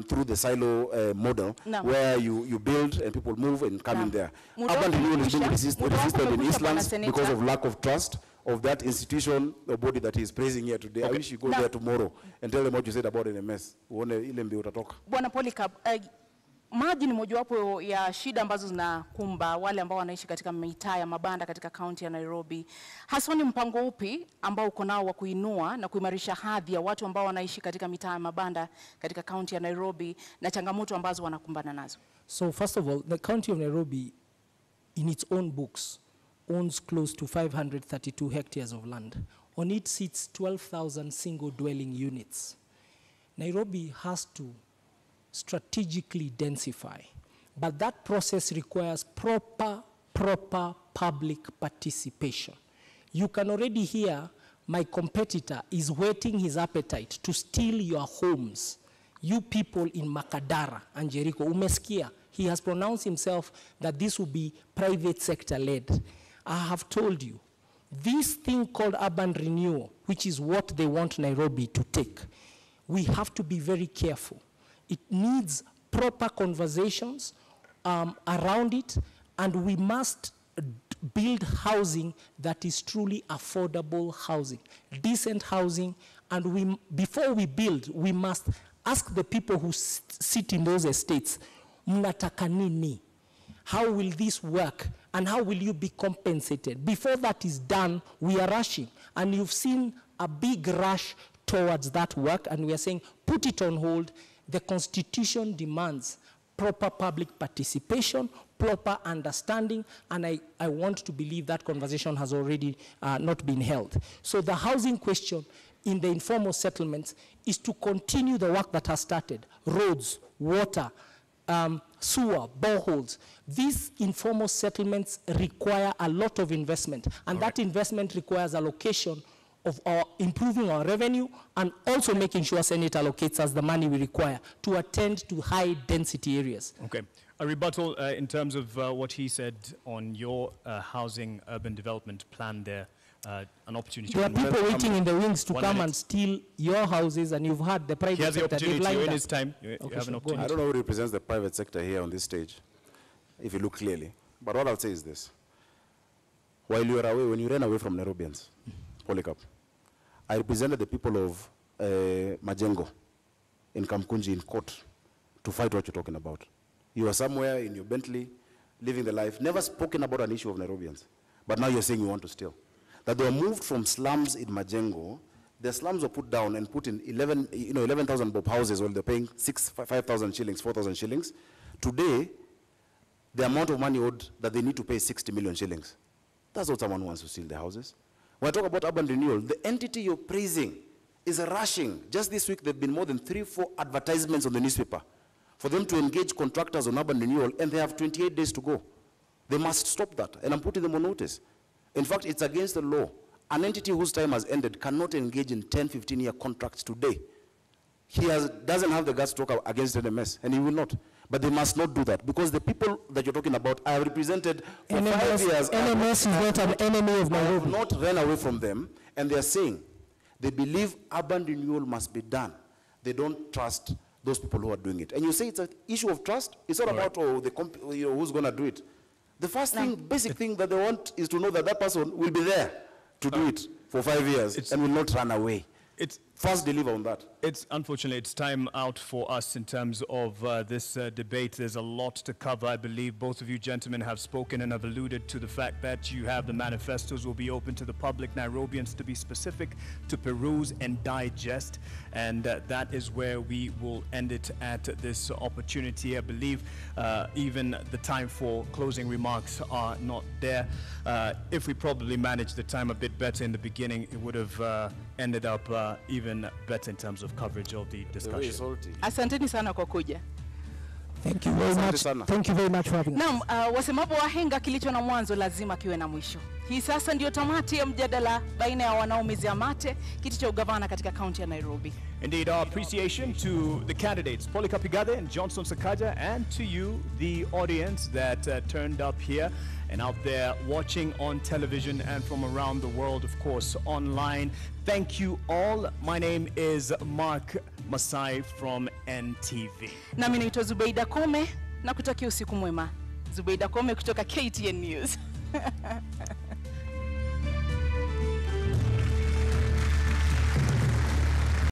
through the silo model, where you build and people move and come in there. Urban renewal is being resisted in Eastlands because of lack of trust of that institution or body that is praising here today. I wish you go there tomorrow and tell them what you said about NMS. Bwana Polycarp, maji ni mojawapo ya shida ambazo zinakumba wale ambao wanaishi katika mitaa ya mabanda katika kaunti ya Nairobi. Hasa ni mpango upi ambao uko nao wa kuinua na kuimarisha hadhi ya watu ambao wanaishi katika mitaa ya mabanda katika kaunti ya Nairobi na changamoto ambazo wanakumbana nazo? So first of all, the county of Nairobi in its own books owns close to 532 hectares of land. On it sits 12,000 single dwelling units. Nairobi has to strategically densify, but that process requires proper public participation. You can already hear my competitor is whetting his appetite to steal your homes. You people in Makadara and Jericho, umesikia, he has pronounced himself that this will be private sector led. I have told you, this thing called urban renewal, which is what they want Nairobi to take, we have to be very careful. It needs proper conversations around it, and we must build housing that is truly affordable housing, decent housing, and before we build, we must ask the people who sit in those estates, mnataka nini? How will this work? And how will you be compensated? Before that is done, we are rushing. And you've seen a big rush towards that work, and we are saying, put it on hold. The Constitution demands proper public participation, proper understanding, and I want to believe that conversation has already not been held. So the housing question in the informal settlements is to continue the work that has started. Roads, water, sewer, boreholes. These informal settlements require a lot of investment, and that investment requires allocation of improving our revenue and also making sure Senate allocates us the money we require to attend to high density areas. Okay. A rebuttal in terms of what he said on your housing urban development plan there, an opportunity. There are people waiting in the wings to come and steal your houses, and you've had the private sector. He has the opportunity. You're in his time. You have an opportunity. I don't know who represents the private sector here on this stage, if you look clearly. But what I'll say is this. While you are away, when you ran away from Nairobians, Polycarp, I represented the people of Majengo in Kamkunji in court to fight what you're talking about. You were somewhere in your Bentley, living the life, never spoken about an issue of Nairobians. But now you're saying you want to steal. That they were moved from slums in Majengo, the slums were put down and put in 11,000 bob houses while they're paying 5,000 shillings, 4,000 shillings. Today, the amount of money owed that they need to pay 60 million shillings. That's not someone who wants to steal the houses. When I talk about urban renewal, the entity you're praising is rushing. Just this week, there have been more than 3-4 advertisements on the newspaper for them to engage contractors on urban renewal, and they have 28 days to go. They must stop that, and I'm putting them on notice. In fact, it's against the law. An entity whose time has ended cannot engage in 10, 15-year contracts today. He doesn't have the guts to talk against NMS, and he will not. But they must not do that, because the people that you're talking about I have represented for NMS, 5 years. NMS is not an enemy of Nairobi. I have not run away from them, and they are saying they believe urban renewal must be done. They don't trust those people who are doing it. And you say it's an issue of trust? It's not about who's going to do it. The first thing, basic thing that they want is to know that that person will be there to do it for 5 years and will not run away. First deliver on that. It's unfortunately, it's time out for us in terms of this debate. There's a lot to cover. I believe both of you gentlemen have spoken and have alluded to the fact that you have the manifestos will be open to the public, Nairobians to be specific, to peruse and digest. And that is where we will end it at this opportunity. I believe even the time for closing remarks are not there. If we probably managed the time a bit better in the beginning, it would have ended up even better in terms of coverage of the discussion. Asanteni sana kwa kuja. Thank you very much. Thank you very much for having us. Naam, wasemapo wahenga kilicho na mwanzo lazima kiwe na mwisho. Hii sasa ndio tamati ya mjadala baina ya wanaomezea mate kiti cha ugavana katika kaunti ya Nairobi. Indeed, our appreciation to the candidates, Polycarp Igathe and Johnson Sakaja, and to you, the audience that turned up here and out there watching on television and from around the world, of course, online. Thank you all. My name is Mark Masai from NTV. Nami naitwa Zubeida Kome na kutakia usiku mwema. Zubeida Kome kutoka KTN News.